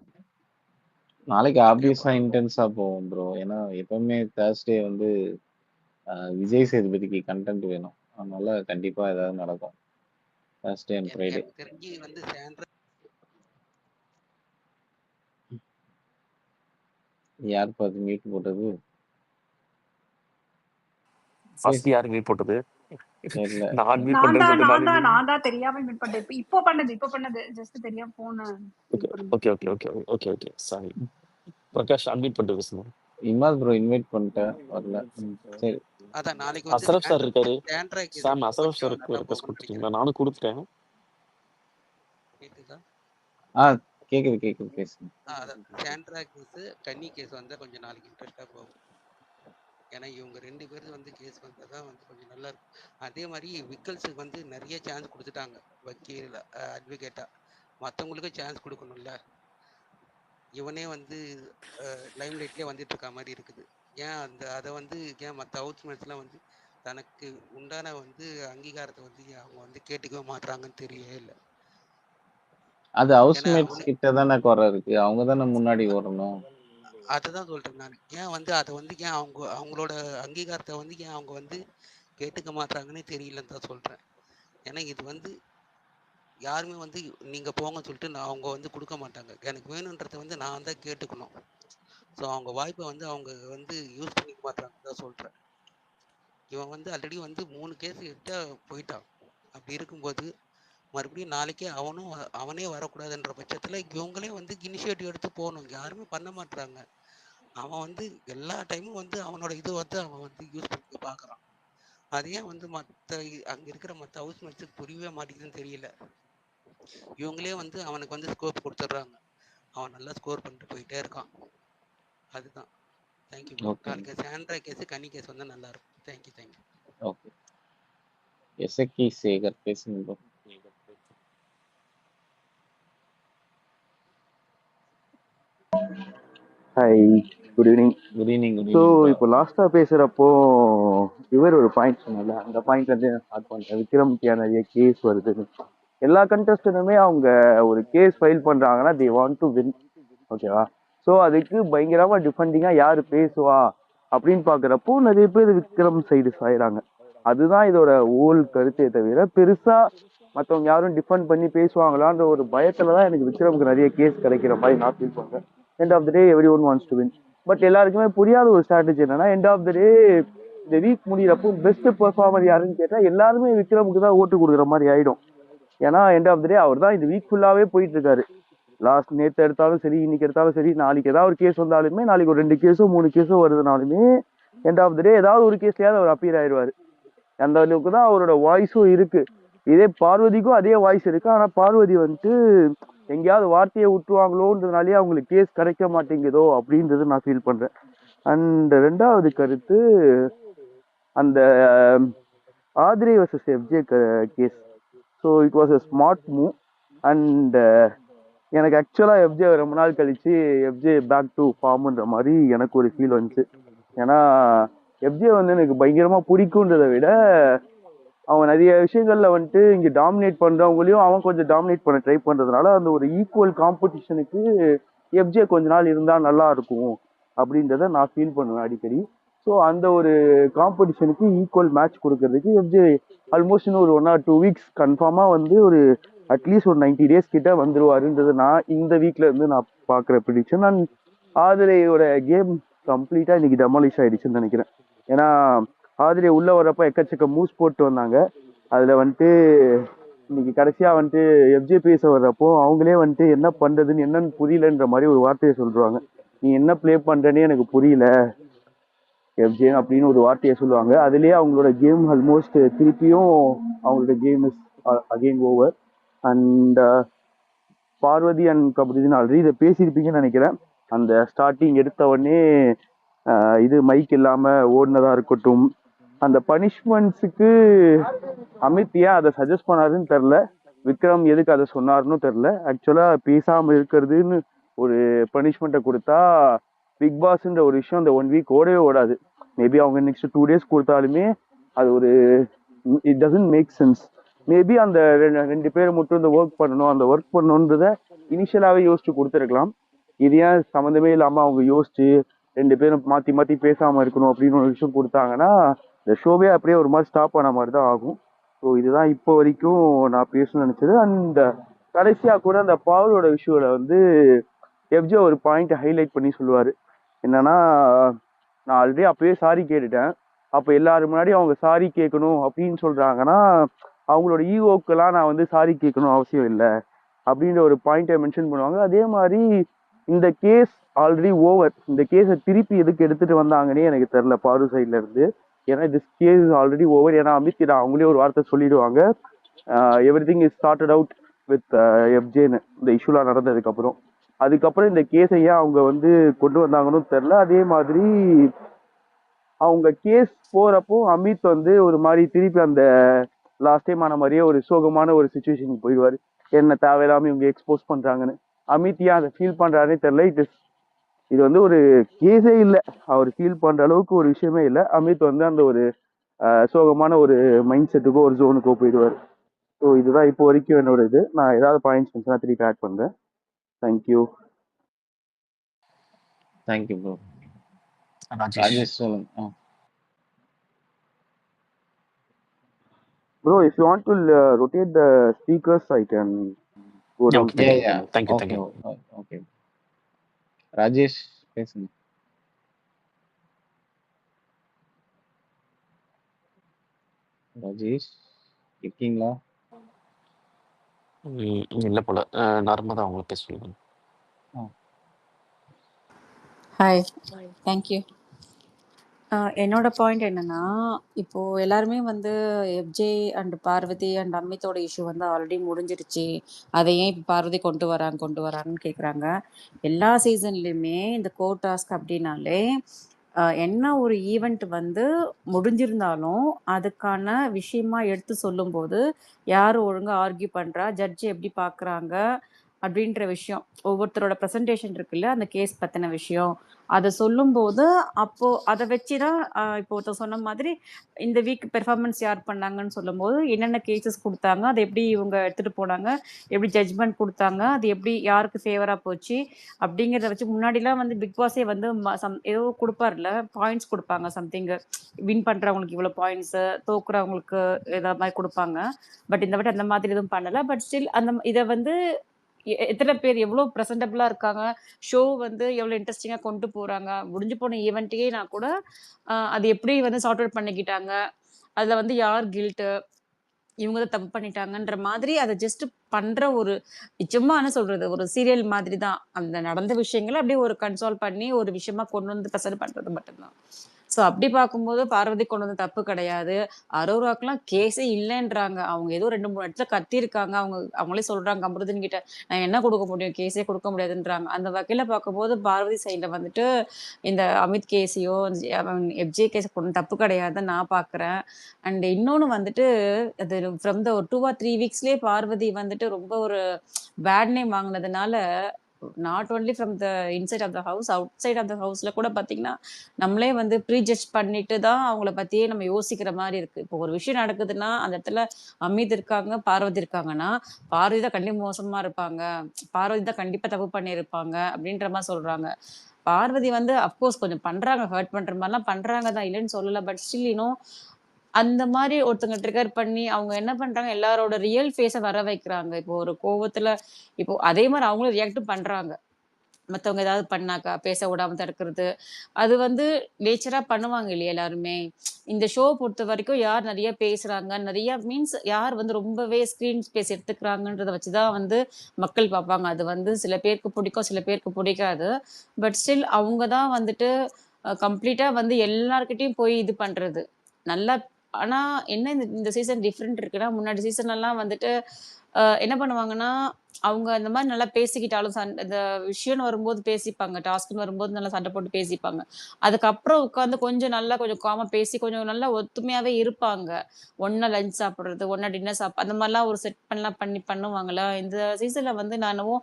நாளைக்கு ஆப்வியஸா இன்டென்ஸா போவோம் ப்ரோ. ஏன்னா எப்பவுமே தேர்ஸ்டே வந்து விஜய் சேதுபதிக்கு கண்டென்ட் வேணும், அதனால கண்டிப்பா ஏதாவது நடக்கும் தேர்ஸ்டே அண்ட் ஃப்ரைடே. எனக்கு தெரிஞ்சு வந்து சாண்ட்ரா யார் பார்த்து மீட் போட்டது? ஃபர்ஸ்ட் யார் மீட் போட்டது? தெரியல. நான் மீட் பண்றேன்னு சொல்லிட்டு நான் தான் தெரியாம மீட் பண்ணேன். இப்போ பண்ணது ஜஸ்ட் தெரியாம போன். Okay sorry. பிரகாஷ் அன்மீட் பண்ணிட்டு பேசுங்க. இமாத் ப்ரோ இன்வைட் பண்ணிட்டேன், வரல. சரி, அதான் நாளைக்கு வந்து அசரப் சார் இருக்காரு. சாண்ட்ரா கேஸ் சாம் அசரப் கொஞ்சம் சாருக்கு நல்லா ரெக்வஸ்ட் போகணும்னு கொடுத்துட்டீங்களா? நினைக்கிறேன். நானும் கொடுத்துட்டேன். கேக்குதா? கேக்குது பேசுங்க. அதான் சாண்ட்ரா கேஸ், கன்னி கேஸ் வந்தா கொஞ்சம் நாளைக்கு இன்ட்ரெஸ்டா போகும். ஏன்னா இவங்க 2 பேரும் வந்து கேஸ் வந்தால் தான் வந்து கொஞ்சம் நல்லா இருக்கும். அதே மாதிரி விக்கல்ஸுக்கு வந்து நிறைய சான்ஸ் கொடுத்துட்டாங்க வக்கீல், அட்வொகேட்டா. மற்றவங்களுக்கும் சான்ஸ் கொடுக்கணும்ல. இவனே வந்து லைம் லைட்லேயே வந்துட்டு இருக்க மாதிரி இருக்குது. ஏன் அதை வந்து ஏன் மற்ற ஹவுஸ்மேட்ஸ்லாம் வந்து தனக்கு உண்டான வந்து அங்கீகாரத்தை வந்து அவங்க வந்து கேட்டுக்கவே மாட்டுறாங்கன்னு தெரியவே இல்லை. அது ஹவுஸ்மேட்ஸ் கிட்ட தானே குறை இருக்கு, அவங்க தானே முன்னாடி வரணும். அதுதான் சொல்றேன் நான். ஏன் வந்து அதை வந்து ஏன் அவங்களோட அங்கீகாரத்தை வந்து ஏன் அவங்க வந்து கேட்டுக்க மாட்டாங்கன்னே தெரியலன்னு தான் சொல்றேன். ஏன்னா இது வந்து யாருமே வந்து நீங்க போங்கன்னு சொல்லிட்டு அவங்க வந்து கொடுக்க மாட்டாங்க. எனக்கு வேணுன்றதை வந்து நான் தான் கேட்டுக்கணும். ஸோ அவங்க வாய்ப்பை வந்து அவங்க வந்து யூஸ் பண்ணிக்க மாட்டாங்கன்னு தான் சொல்றேன். இவன் வந்து ஆல்ரெடி வந்து 3 கேஸ் கிட்ட போயிட்டான். அப்படி இருக்கும்போது மறுபடியும் நாளைக்கே அவனே வரக்கூடாதுன்ற பட்சத்தில் இவங்களே வந்து இனிஷியேட்டிவ் எடுத்து போகணும். யாருமே பண்ண மாட்டாங்க. அவன் வந்து எல்லா டைமும் வந்து அவனோட இது வந்து அவன் வந்து யூஸ் பண்ணி பார்க்குறான். அதையே வந்து அங்கே இருக்கிற மற்ற ஹவுஸ்மேட்ஸுக்கு புரியவே மாட்டேங்குதுன்னு தெரியல. இவங்களே வந்து அவனுக்கு வந்து ஸ்கோர் கொடுத்துட்றாங்க. அவன் நல்லா ஸ்கோர் பண்ணிட்டு போயிட்டே இருக்கான். அதுதான். Thank you bro. நாளைக்கு சாண்ட்ரா கேஸ், கன்னி கேஸ் வந்து நல்லா இருக்கும். தேங்க்யூ. ஓகே, எஸ்கி சேகர் பேசுங்க bro. Hi, good evening. So இப்போ லாஸ்ட்டாக பேசுகிறப்போ இவர் ஒரு பாயிண்ட் சொன்னால, அந்த பாயிண்ட் வந்து ஸ்டார்ட் பண்ணுறேன். விக்ரம்க்கு நிறைய கேஸ் வருதுன்னு. எல்லா கண்டஸ்டனுமே அவங்க ஒரு கேஸ் ஃபைல் பண்ணுறாங்கன்னா தே வாண்ட் டு வின், ஓகேவா? ஸோ அதுக்கு பயங்கரமாக டிஃபெண்டிங்காக யார் பேசுவா அப்படின்னு பார்க்குறப்போ நிறைய பேர் விக்ரம் சைடு சாயிறாங்க. அதுதான் இதோட ஓல் கருத்தே தவிர பெருசாக மற்றவங்க யாரும் டிஃபெண்ட் பண்ணி பேசுவாங்களான்ற ஒரு பயத்தில் தான் எனக்கு விக்ரமுக்கு நிறைய கேஸ் கிடைக்கிற மாதிரி நான் ஃபீல் பண்ணுறேன். End of the day everyone wants to win. But எல்லாருக்குமே புரியாத ஒரு ஸ்ட்ராட்டஜி என்னன்னா, எண்ட் ஆஃப் த டே இந்த வீக் முடிகிறப்போ பெஸ்ட் பெர்ஃபார்மர் யாருன்னு கேட்டால் எல்லாருமே விக்ரமுக்கு தான் ஓட்டு கொடுக்குற மாதிரி ஆயிடும். ஏன்னா எண்ட் ஆஃப் த டே அவர் தான் இந்த வீக் ஃபுல்லாகவே போயிட்டு இருக்காரு. நேற்று எடுத்தாலும் சரி, இன்னைக்கு எடுத்தாலும் சரி, நாளைக்கு ஏதாவது ஒரு கேஸ் வந்தாலுமே, நாளைக்கு ஒரு 2 கேஸோ 3 கேஸோ வருதுனாலுமே எண்ட் ஆஃப் த டே ஏதாவது ஒரு கேஸ்லயாவது அவர் அப்பீர் ஆயிடுவாரு. அந்த அளவுக்கு தான் அவரோட வாய்ஸும் இருக்கு. இதே பார்வதிக்கும் அதே வாய்ஸ் இருக்கு. ஆனா பார்வதி வந்துட்டு எங்கேயாவது வார்த்தையை விட்டுருவாங்களோன்றதுனாலே அவங்களுக்கு கேஸ் கிடைக்க மாட்டேங்குதோ அப்படின்றது நான் ஃபீல் பண்றேன். அண்ட் 2வது கருத்து, அந்த ஆத்ரே versus FJ case. So it was a smart move. And எனக்கு ஆக்சுவலாக எஃப்ஜே ரொம்ப நாள் கழிச்சு எஃப்ஜே பேக் டு ஃபார்ம்ன்ற மாதிரி எனக்கு ஒரு ஃபீல் வந்துச்சு. ஏன்னா எஃப்ஜே வந்து எனக்கு பயங்கரமாக பிடிக்குன்றதை விட அவன் நிறைய விஷயங்கள்ல வந்துட்டு இங்கே டாமினேட் பண்ணுறவங்களையும் அவன் கொஞ்சம் டாமினேட் பண்ண ட்ரை பண்ணுறதுனால அந்த ஒரு ஈக்குவல் காம்படிஷனுக்கு எஃப்ஜே கொஞ்ச நாள் இருந்தால் நல்லா இருக்கும் அப்படின்றத நான் ஃபீல் பண்ணுவேன் அடிக்கடி. ஸோ அந்த ஒரு காம்படிஷனுக்கு ஈக்குவல் மேட்ச் கொடுக்கறதுக்கு எஃப்ஜே ஆல்மோஸ்ட் இன்னும் ஒரு 1 or 2 weeks கன்ஃபார்மாக வந்து ஒரு அட்லீஸ்ட் ஒரு 90 days கிட்ட வந்துருவாருன்றது நான் இந்த வீக்ல இருந்து நான் பார்க்குற ப்ரிடிக்ஷன். அண்ட் ஆதிரையோட கேம் கம்ப்ளீட்டாக இன்னைக்கு டெமாலிஷ் ஆயிடுச்சுன்னு நினைக்கிறேன். ஏன்னா ஆதிரை உள்ள வரப்ப எக்கச்சக்க மூவ்ஸ் போட்டு வந்தாங்க. அதில் வந்துட்டு இன்னைக்கு கடைசியாக வந்துட்டு எஃப்ஜே பேச வர்றப்போ அவங்களே வந்துட்டு என்ன பண்ணுறதுன்னு என்னன்னு புரியலன்ற மாதிரி ஒரு வார்த்தையை சொல்றாங்க. நீ என்ன ப்ளே பண்ணுறேன்னு எனக்கு புரியல எஃப்ஜே அப்படின்னு ஒரு வார்த்தையை சொல்லுவாங்க. அதுலேயே அவங்களோட கேம் ஆல்மோஸ்ட் திருப்பியும் அவங்களோட game is again over. And Parvathy and Kabarudheen already இதை பேசியிருப்பீங்கன்னு நினைக்கிறேன். அந்த ஸ்டார்டிங் எடுத்த உடனே இது மைக் இல்லாம ஓடினதா இருக்கட்டும், அந்த பனிஷ்மெண்ட்ஸுக்கு அமித் ஏன் அதை சஜஸ்ட் பண்ணாருன்னு தெரில, விக்ரம் எதுக்கு அதை சொன்னாருன்னு தெரில. ஆக்சுவலா பேசாம இருக்கிறதுன்னு ஒரு பனிஷ்மெண்ட்டை கொடுத்தா பிக் பாஸ்ன்ற ஒரு விஷயம் அந்த 1 வீக் ஓடவே ஓடாது. மேபி அவங்க நெக்ஸ்ட் 2 days கொடுத்தாலுமே அது ஒரு it doesn't make sense. Maybe அந்த 2 பேர் மட்டும் இந்த ஒர்க் பண்ணணும், அந்த ஒர்க் பண்ணணுன்றத இனிஷியலாவே யோசிச்சு கொடுத்துருக்கலாம். இது ஏன் சம்மந்தமே இல்லாம அவங்க யோசிச்சு 2 பேரும் மாத்தி மாத்தி பேசாம இருக்கணும் அப்படின்னு ஒரு விஷயம் கொடுத்தாங்கன்னா இந்த ஷோவே அப்படியே ஒரு மாதிரி ஸ்டாப் ஆன மாதிரி தான் ஆகும். ஸோ இதுதான் இப்போ வரைக்கும் நான் பேசணும்னு நினைச்சது. அந்த கடைசியா கூட அந்த பாவலோட விஷயம்ல வந்து எஃப்ஜே ஒரு பாயிண்ட் ஹைலைட் பண்ணி சொல்லுவாரு. என்னன்னா, நான் ஆல்ரெடி அப்பயே சாரி கேட்டுட்டேன், அப்போ எல்லாரும் முன்னாடி அவங்க சாரி கேட்கணும் அப்படின்னு சொல்றாங்கன்னா அவங்களோட ஈகோக்கெல்லாம் நான் வந்து சாரி கேட்கணும் அவசியம் இல்லை அப்படின்ற ஒரு பாயிண்ட்டை மென்ஷன் பண்ணுவாங்க. அதே மாதிரி இந்த கேஸ் ஆல்ரெடி ஓவர், இந்த கேஸை திருப்பி எதுக்கு எடுத்துட்டு வந்தாங்கன்னே எனக்கு தெரியல பாரு சைட்ல இருந்து. ஏன்னா திஸ் கேஸ் ஆல்ரெடி ஓவர். ஏன்னா அமித் அவங்களே ஒரு வார்த்தை சொல்லிடுவாங்க, everything is started out with எஃப்ஜேன்னு இந்த இஷ்யூலாம் நடந்ததுக்கு அப்புறம். அதுக்கப்புறம் இந்த கேஸை ஏன் அவங்க வந்து கொண்டு வந்தாங்கன்னு தெரில. அதே மாதிரி அவங்க கேஸ் போறப்போ அமித் வந்து ஒரு மாதிரி திருப்பி அந்த லாஸ்ட் டைம் ஆன மாதிரியே ஒரு சோகமான ஒரு சுச்சுவேஷனுக்கு போயிடுவாரு. என்ன தேவையில்லாம இவங்க எக்ஸ்போஸ் பண்றாங்கன்னு. அமித் ஏன் அதை ஃபீல் பண்றாருன்னே தெரியல. இது வந்து ஒரு கேஸே இல்லை, அவர் ஃபீல் பண்ற அளவுக்கு ஒரு விஷயமே இல்லை. அமித் வந்து அந்த ஒரு சோகமான ஒரு மைண்ட் செட்டுக்கோ ஒரு ஜோனுக்கோ போயிடுவார். ஸோ இதுதான் இப்போ வரைக்கும் என்னோட இது. நான் ஏதாவது பாயிண்ட்ஸ் நான் திருப்பி ஆட் பண்றேன். Thank you. Thank you bro. Rajesh Rajesh சொல்லுங்க. Bro, if you want to rotate the speakers, I can go down. Okay thank you okay thank you. Okay Rajesh பேசுங்க. ராஜேஷ் இருக்கீங்களா? இல்லை போல, நார்மலாக தான் அவங்கள பேச சொல்லுங்க. Hi, thank you. என்னோட பாயிண்ட் என்னன்னா, இப்போ எல்லாருமே வந்து எஃப்ஜே அண்ட் பார்வதி அண்ட் அமித்தோட இஷ்யூ வந்து ஆல்ரெடி முடிஞ்சிருச்சு, அதை ஏன் இப்போ பார்வதி கொண்டு வராங்கன்னு கேட்குறாங்க. எல்லா சீசன்லையுமே இந்த கோர்ட் டாஸ்க் அப்படின்னாலே என்ன ஒரு ஈவெண்ட் வந்து முடிஞ்சிருந்தாலும் அதுக்கான விஷயமா எடுத்து சொல்லும்போது யார் ஒழுங்காக ஆர்கியூ பண்ணுறா, ஜட்ஜி எப்படி பார்க்குறாங்க அப்படின்ற விஷயம், ஒவ்வொருத்தரோட ப்ரெசன்டேஷன் இருக்குல்ல, அந்த கேஸ் பற்றின விஷயம், அதை சொல்லும்போது அப்போது அதை வச்சு தான் இப்போ ஒருத்தர் சொன்ன மாதிரி இந்த வீக் பெர்ஃபார்மன்ஸ் யார் பண்ணாங்கன்னு சொல்லும்போது என்னென்ன கேசஸ் கொடுத்தாங்க, அதை எப்படி இவங்க எடுத்துகிட்டு போனாங்க, எப்படி ஜட்ஜ்மெண்ட் கொடுத்தாங்க, அது எப்படி யாருக்கு ஃபேவராக போச்சு அப்படிங்கிறத வச்சு முன்னாடிலாம் வந்து பிக் பாஸே வந்து ஏதோ கொடுப்பார்ல, பாயிண்ட்ஸ் கொடுப்பாங்க, சம்திங் வின் பண்ணுறவங்களுக்கு இவ்வளோ பாயிண்ட்ஸு, தோக்குறவங்களுக்கு ஏதாவது மாதிரி கொடுப்பாங்க. பட் இந்த வாட்டி அந்த மாதிரி எதுவும் பண்ணலை. பட் ஸ்டில் அந்த இதை வந்து எத்தனை பேர் எவ்வளோ ப்ரெசன்டபுளாக இருக்காங்க, ஷோ வந்து எவ்வளோ இன்ட்ரெஸ்டிங்காக கொண்டு போகிறாங்க, முடிஞ்சு போன ஈவெண்ட்டையே நான் கூட அது எப்படி வந்து சார்ட் அவுட் பண்ணிக்கிட்டாங்க, அதில் வந்து யார் கில்ட்டு, இவங்க தான் தப்பு பண்ணிட்டாங்கன்ற மாதிரி அதை ஜஸ்ட் பண்ணுற ஒரு சும்மா என்ன சொல்கிறது, ஒரு சீரியல் மாதிரி தான். அந்த நடந்த விஷயங்களை அப்படியே ஒரு கன்சால்வ் பண்ணி ஒரு விஷயமா கொண்டு வந்து ப்ரெசென்ட் பண்ணுறது மட்டும்தான். ஸோ அப்படி பார்க்கும்போது பார்வதி கொண்டு வந்து தப்பு கிடையாது. அரோராக்கெலாம் கேஸே இல்லைன்றாங்க. அவங்க ஏதோ 2-3 இடத்துல கத்திருக்காங்க. அவங்களே சொல்கிறாங்க அமிர்தன் கிட்ட, நான் என்ன கொடுக்க முடியும், கேஸே கொடுக்க முடியாதுன்றாங்க. அந்த வகையில் பார்க்கும்போது பார்வதி சைடில் வந்துட்டு இந்த அமித் கேஸையோ எஃப்ஜே கேஸை கொண்டு தப்பு கிடையாதுன்னு நான் பார்க்குறேன். அண்ட் இன்னொன்று வந்துட்டு அது ஃப்ரம் த ஒரு 2 or 3 வீக்ஸ்லேயே பார்வதி வந்துட்டு ரொம்ப ஒரு பேட் நேம் வாங்கினதுனால not only from the inside of the house, outside of the ஹவுஸில் கூட பார்த்தீங்கன்னா நம்மளே வந்து ப்ரீஜட்ஜ் பண்ணிட்டு தான் அவங்கள பற்றியே நம்ம யோசிக்கிற மாதிரி இருக்குது. இப்போ ஒரு விஷயம் நடக்குதுன்னா அந்த இடத்துல அமித் இருக்காங்க, பார்வதி இருக்காங்கன்னா பார்வதி தான் கண்டிப்பாக மோசமாக இருப்பாங்க, பார்வதி தான் கண்டிப்பாக தப்பு பண்ணியிருப்பாங்க அப்படின்ற மாதிரி சொல்கிறாங்க. பார்வதி வந்து அஃப்கோர்ஸ் கொஞ்சம் பண்ணுறாங்க, ஹர்ட் பண்ணுற மாதிரிலாம் பண்ணுறாங்க தான், இல்லைன்னு சொல்லலை. பட் ஸ்டில் இன்னும் அந்த மாதிரி ஒருத்தங்க ட்ரிகர் பண்ணி அவங்க என்ன பண்றாங்க, எல்லாரோட ரியல் ஃபேஸை வர வைக்கிறாங்க. இப்போ ஒரு கோவத்துல இப்போ அதே மாதிரி அவங்களும் ரியாக்டும் பண்றாங்க. மற்றவங்க ஏதாவது பண்ணாக்கா பேச விடாம தடுக்கிறது, அது வந்து நேச்சரா பண்ணுவாங்க இல்லையா எல்லாருமே. இந்த ஷோ பொறுத்த வரைக்கும் யார் நிறைய பேசுறாங்க, நிறைய மீன்ஸ் யார் வந்து ரொம்பவே ஸ்க்ரீன் ஸ்பேஸ் எடுத்துக்கிறாங்கன்றத வச்சுதான் வந்து மக்கள் பார்ப்பாங்க. அது வந்து சில பேருக்கு பிடிக்கும், சில பேருக்கு பிடிக்காது. பட் ஸ்டில் அவங்க தான் வந்துட்டு கம்ப்ளீட்டா வந்து எல்லார்கிட்டையும் போய் இது பண்றது, நல்லா ஆனா என்ன இந்த சீசன் டிஃப்ரெண்ட் இருக்குன்னா, முன்னாடி சீசன் எல்லாம் வந்துட்டு என்ன பண்ணுவாங்கன்னா, அவங்க அந்த மாரி நல்லா பேசிக்கிட்டாலும் இந்த விஷயம்னு வரும்போது பேசிப்பாங்க. டாஸ்க்ன்னு வரும்போது நல்லா சண்டை போட்டு பேசிப்பாங்க. அதுக்கப்புறம் உட்காந்து கொஞ்சம் காமா பேசி கொஞ்சம் நல்லா ஒத்துமையாவே இருப்பாங்க. ஒண்ணா லஞ்ச் சாப்பிடுறது, ஒண்ணா டின்னர் அந்த மாரிலாம் ஒரு செட் பண்ணுவாங்கல்ல. இந்த சீசன்ல வந்து நான் என்னவோ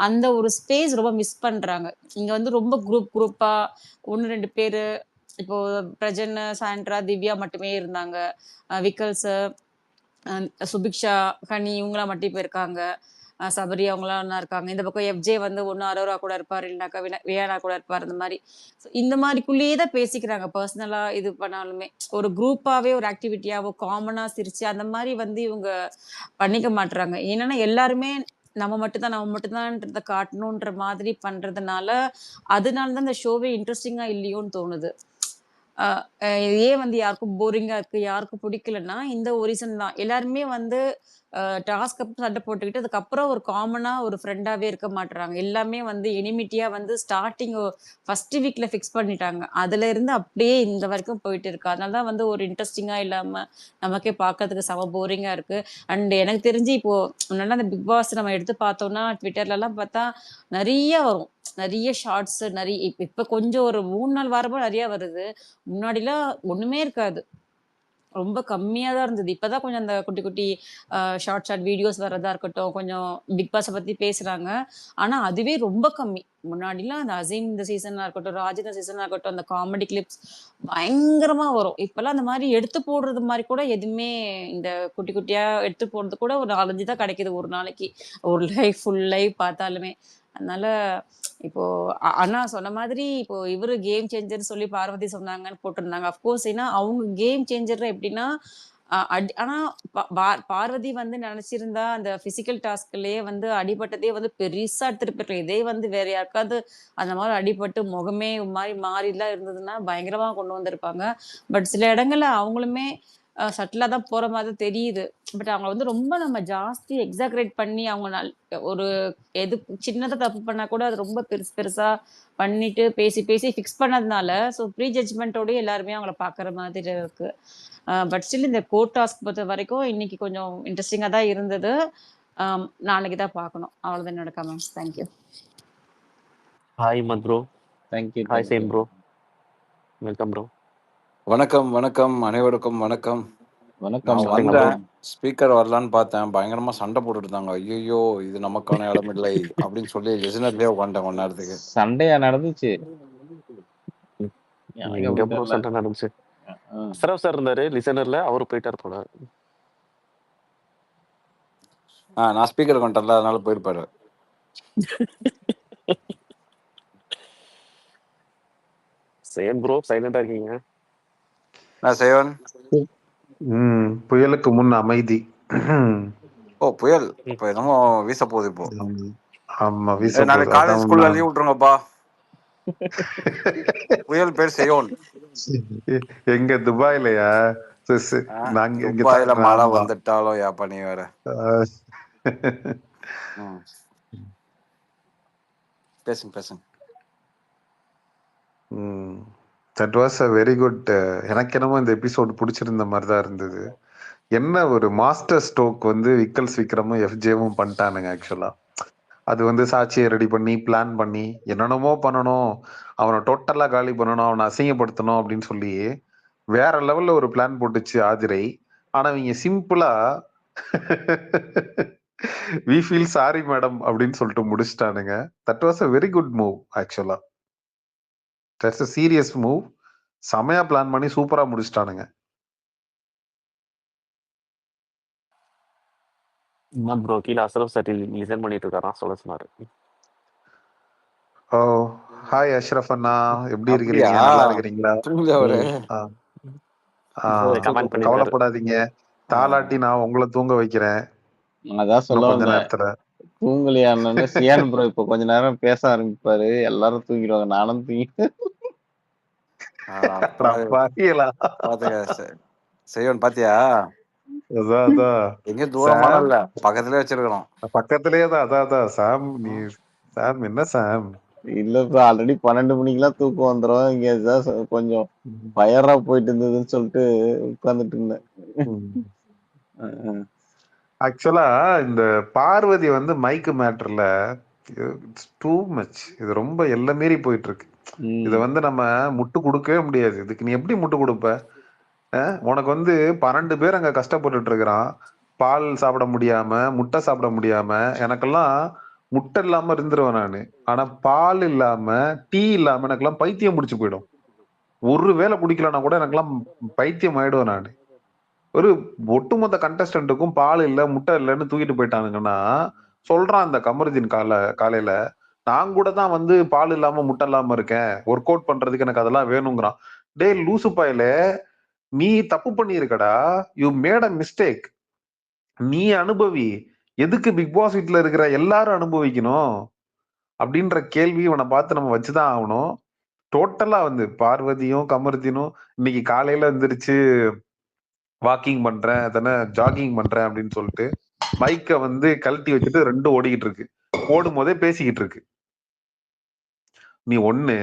அந்த ஒரு ஸ்பேஸ் ரொம்ப மிஸ் பண்றாங்க. இங்க வந்து ரொம்ப குரூப்பா 1, 2 பேரு இப்போ பிரஜன், சாண்ட்ரா, திவ்யா மட்டுமே இருந்தாங்க. விக்கல்ஸ், சுபிக்ஷா, கனி இவங்கலாம் மட்டும் இப்ப இருக்காங்க. சபரி அவங்கலாம் ஒண்ணா இருக்காங்க. இந்த பக்கம் எஃப்ஜே வந்து ஒண்ணு அரோரா கூட இருப்பாரு, இல்லனாக்கா வியானா கூட இருப்பாரு. இந்த மாரி இந்த மாரிக்குள்ளேயே தான் பேசிக்கிறாங்க. பர்சனலா இது பண்ணாலுமே ஒரு குரூப்பாவே ஒரு ஆக்டிவிட்டியாவோ காமனா சிரிச்சு அந்த மாரி வந்து இவங்க பண்ணிக்க மாட்றாங்க. ஏன்னா எல்லாருமே நம்ம மட்டும் தான்றத காட்டணுன்ற மாதிரி பண்றதுனால, அதனால தான் இந்த ஷோவே இன்ட்ரஸ்டிங்கா இல்லையோன்னு தோணுது. அ அ ஏன் வந்து யாருக்கும் போரிங்கா இருக்கு, யாருக்கும் பிடிக்கலன்னா, இந்த ஒரு ரீசன் தான். எல்லாருமே வந்து டாஸ்க் அப்ப சண்டை போட்டுக்கிட்டு, அதுக்கப்புறம் ஒரு காமனா ஒரு ஃப்ரெண்டாவே இருக்க மாட்றாங்க. எல்லாமே வந்து எனிமிட்டியா வந்து ஸ்டார்ட்டிங் ஃபர்ஸ்ட் வீக்ல ஃபிக்ஸ் பண்ணிட்டாங்க. அதுலருந்து அப்படியே இந்த வரைக்கும் போயிட்டு இருக்கு. அதனால தான் வந்து ஒரு இன்ட்ரஸ்டிங்கா இல்லாம, நமக்கே பார்க்கறதுக்கு செம போரிங்கா இருக்கு. அண்ட் எனக்கு தெரிஞ்சு இப்போ முன்னாடிலாம் அந்த பிக் பாஸ் நம்ம எடுத்து பார்த்தோம்னா, ட்விட்டர்லலாம் பார்த்தா நெறைய வரும். நெறைய ஷார்ட்ஸ் இப்ப கொஞ்சம் ஒரு 3, 4 வாரமா நெறைய வருது. முன்னாடிலாம் ஒண்ணுமே இருக்காது. ரொம்ப கம்மியா தான் இருந்தது. இப்பதான் கொஞ்சம் அந்த குட்டி, குட்டி ஷார்ட் வீடியோஸ் வர்றதா இருக்கட்டும், கொஞ்சம் பிக் பாஸ பத்தி பேசுறாங்க. ஆனா, அதுவே ரொம்ப கம்மி. முன்னாடிலாம் அந்த அசீம் இந்த சீசனா இருக்கட்டும், ராஜ் இந்த சீசனா இருக்கட்டும், அந்த காமெடி கிளிப்ஸ் பயங்கரமா வரும். இப்பலாம் அந்த மாரி எடுத்து போடுறது மாரி கூட எதுவுமே இந்த குட்டி, குட்டியா எடுத்து போடுறது கூட ஒரு 4, 5 தான் கிடைக்குது ஒரு நாளைக்கு. ஒரு ஃபுல் லைவ் பார்த்தாலுமே. அதனால இப்போ அண்ணா சொன்ன மாதிரி இப்போ இவரு கேம் சேஞ்சர்ன்னு சொல்லி பார்வதி சொன்னாங்கன்னு போட்டிருந்தாங்க. அஃப்கோர்ஸ் ஏன்னா அவங்க கேம் சேஞ்சர் எப்படின்னா ஆனா பார்வதி வந்து நினைச்சிருந்தா அந்த பிசிக்கல் டாஸ்க்லயே வந்து அடிபட்டதே வந்து பெருசா எடுத்துட்டு போயிருக்கலாம். இதே வந்து வேற யாருக்காவது அந்த மாதிரி அடிபட்டு முகமே ஒரு மாதிரி மாறிலாம் இருந்ததுன்னா பயங்கரமா கொண்டு வந்திருப்பாங்க. பட் சில இடங்கள்ல அவங்களுமே சட்டிலா தான் போற மாதிரி தெரியுது. பட் அவங்க வந்து ரொம்ப நம்ம ஜாஸ்தி எக்ஸாகரேட் பண்ணி அவங்க ஒரு எது சின்னதா தப்பு பண்ணா கூட அது ரொம்ப பெருசா பண்ணிட்டு பேசி பேசி ஃபிக்ஸ் பண்ணதுனால ஸோ ப்ரீ ஜட்ஜ்மெண்ட்டோடய எல்லாருமே அவங்கள பார்க்குற மாதிரி இருக்கு. பட் ஸ்டில் இந்த கோர்ட் டாஸ்க் பொறுத்த வரைக்கும் இன்னைக்கு கொஞ்சம் இன்ட்ரெஸ்டிங்காக தான் இருந்தது. நாளைக்கு தான் பார்க்கணும். அவ்வளோதான் என்னோட கமெண்ட்ஸ். தேங்க்யூ. ஹாய் மத் bro. Thank you. Hi same bro. Welcome bro. வணக்கம் வணக்கம் அனைவருக்கும் வணக்கம். வணக்கம். நான் சாப்பிட்டீங்களா ப்ரோ? வந்தேன், ஸ்பீக்கர் வரலான்னு பார்த்தேன், பயங்கரமா சண்டை போட்டுட்டு இருந்தாங்க. ஐயோ இது நமக்கான இடம் இல்லை அப்படின்னு சொல்லி லிசனர்லயே உட்காந்துட்டேன் கொஞ்ச நேரத்துக்கு. சண்டையா நடந்துச்சு? எனக்கு எங்க அப்படி ப்ரோ தெரியல. சண்டை நடந்துச்சு? அஸ்ரப் சார் இருந்தாரு லிசனர்ல, அவரு போயிட்டார் போல. நான் ஸ்பீக்கர் கொண்டல அதனால போயிருப்பாரு. சேம் ப்ரோ, சைலண்டா இருக்கீங்க. நான் சேவன். புயலுக்கு முன் அமைதி. ஓ புயல், அப்ப என்னமோ வீச போகுது இப்போ. ஆமா வீச நாளைக்கு போகுது. காலேஜ் அதான் ஸ்கூல்ல நான் லீவ் விட்டுருங்கப்பா. புயல் பேர் சேயோன். எங்க துபாயிலயா? நாங்க இங்க துபாயில மழை ஆமா. வந்துட்டாலும் யாப்பா நீ வேற. பேசுங்க பேசுங்க. That was a very good. எனக்கு என்னமோ இந்த எபிசோடு பிடிச்சிருந்த மாதிரி தான் இருந்தது. என்ன ஒரு மாஸ்டர் ஸ்ட்ரோக் வந்து விக்கல்ஸ் விக்ரமும் எஃப்ஜேவும் பண்ணிட்டானுங்க. ஆக்சுவலா அது வந்து சாட்சியை ரெடி பண்ணி பிளான் பண்ணி என்னென்னமோ பண்ணணும், அவனை டோட்டலா காலி பண்ணணும், அவனை அசிங்கப்படுத்தணும் அப்படின்னு சொல்லி வேற லெவல்ல ஒரு பிளான் போட்டுச்சு ஆதிரை. ஆனா இவங்க சிம்பிளா வி ஃபீல் சாரி மேடம் அப்படின்னு சொல்லிட்டு முடிச்சிட்டானுங்க. That was a very good move. ஆக்சுவலா தட்ஸ் அ சீரியஸ் மூவ். செமையா பிளான் பண்ணி சூப்பரா முடிச்சிட்டானுங்க. என்ன ப்ரோ கீழே அஸ்ரப் சார் லிசன் பண்ணிட்டு இருக்காராம், சொல்ல சொன்னாரு. ஓ ஹாய் அஷ்ரஃப் அண்ணா, எப்படி அப்படியா? இருக்கிறீங்க? நல்லா இருக்கிறீங்களா? தூங்குதவரு. கமெண்ட் பண்ணிருக்காரு. கவலைப்படாதீங்க, தாலாட்டி நான் உங்களை தூங்க வைக்கிறேன். அதான் சொல்ல கொஞ்ச வந்தேன். நேரத்துல தூங்கலையான்னு சியான் ப்ரோ இப்போ கொஞ்ச நேரம் பேச ஆரம்பிப்பாரு, எல்லாரும் தூங்கிடுவாங்க, நானும் தூங்கி. பாத்துக்க செய்வன் பாத்தியா? எங்க சாம் தூரமான இல்ல, பக்கத்துலயே வச்சிருக்கிறோம். பக்கத்திலேயே தான். அதான் சாம், நீ சாம் என்ன சாம் இல்ல ப்ரோ, ஆல்ரெடி 12 மணிக்கெல்லாம் தூக்கம் வந்துரும். இங்க ஏதாவது கொஞ்சம் ஃபயரா போயிட்டு இருந்ததுன்னு சொல்லிட்டு உட்கார்ந்துட்டு இருந்தேன். ஆக்சுவலா இந்த பார்வதி வந்து மைக்கு மேட்டர்ல இட்ஸ் டூ மச். இது ரொம்ப எல்லை மீறி போயிட்டு இருக்கு. இதை வந்து நம்ம முட்டு கொடுக்கவே முடியாது. இதுக்கு நீ எப்படி முட்டு கொடுப்ப? உனக்கு வந்து 12 பேர் அங்க கஷ்டப்பட்டுட்டு இருக்கிறான். பால் சாப்பிட முடியாம, முட்டை சாப்பிட முடியாம. எனக்கெல்லாம் முட்டை இல்லாம இருந்துருவேன் நானு. ஆனா பால் இல்லாம, டீ இல்லாம எனக்கெல்லாம் பைத்தியம் முடிச்சு போயிடும். ஒரு வேளை குடிக்கலன்னா கூட எனக்கெல்லாம் பைத்தியம் ஆயிடுவேன் நானு. ஒரு ஒட்டுமொத்த கண்டஸ்டன்ட்டுக்கும் பால் இல்ல, முட்டை இல்லைன்னு தூக்கிட்டு போயிட்டானுங்கன்னா சொல்றான் அந்த கமருதீன் காலையில, நான் கூட தான் வந்து பால் இல்லாம முட்டை இல்லாம இருக்கேன், ஒர்க் அவுட் பண்றதுக்கு எனக்கு அதெல்லாம் வேணுங்கிறான். டே லூசு பாயில, நீ தப்பு பண்ணியிருக்கடா. You made a mistake. நீ அனுபவி. எதுக்கு பிக் பாஸ் வீட்ல இருக்கிற எல்லாரும் அனுபவிக்கணும் அப்படின்ற கேள்வி இவனை பார்த்து நம்ம வச்சுதான் ஆகணும். டோட்டலா வந்து பார்வதியும் கமருதீனும் இன்னைக்கு காலையில எந்திரிச்சு வாக்கிங் பண்றேன், தானே ஜாகிங் பண்றேன் அப்படின்னு சொல்லிட்டு மைக்கை வந்து கழட்டி வச்சுட்டு ரெண்டும் ஓடிக்கிட்டு இருக்கு. ஓடும் போதே பேசிக்கிட்டு இருக்கு. நீ ஒண்ணு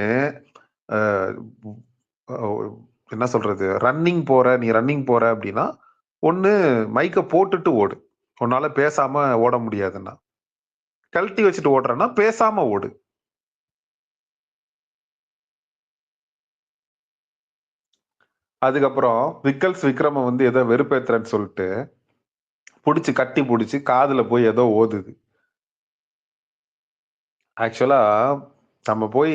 என்ன சொல்றது, நீ ரன்னிங் போற அப்படின்னா ஒண்ணு மைக்க போட்டுட்டு ஓடு. உன்னால பேசாம ஓட முடியாதுன்னா, கழட்டி வச்சுட்டு ஓடுறன்னா பேசாம ஓடு. அதுக்கப்புறம் விக்ரம வந்து ஏதோ வெறுப்பேத்துறன்னு சொல்லிட்டு கட்டி பிடிச்சி காதுல போய் ஏதோ ஓதுது. ஆக்சுவலா நம்ம போய்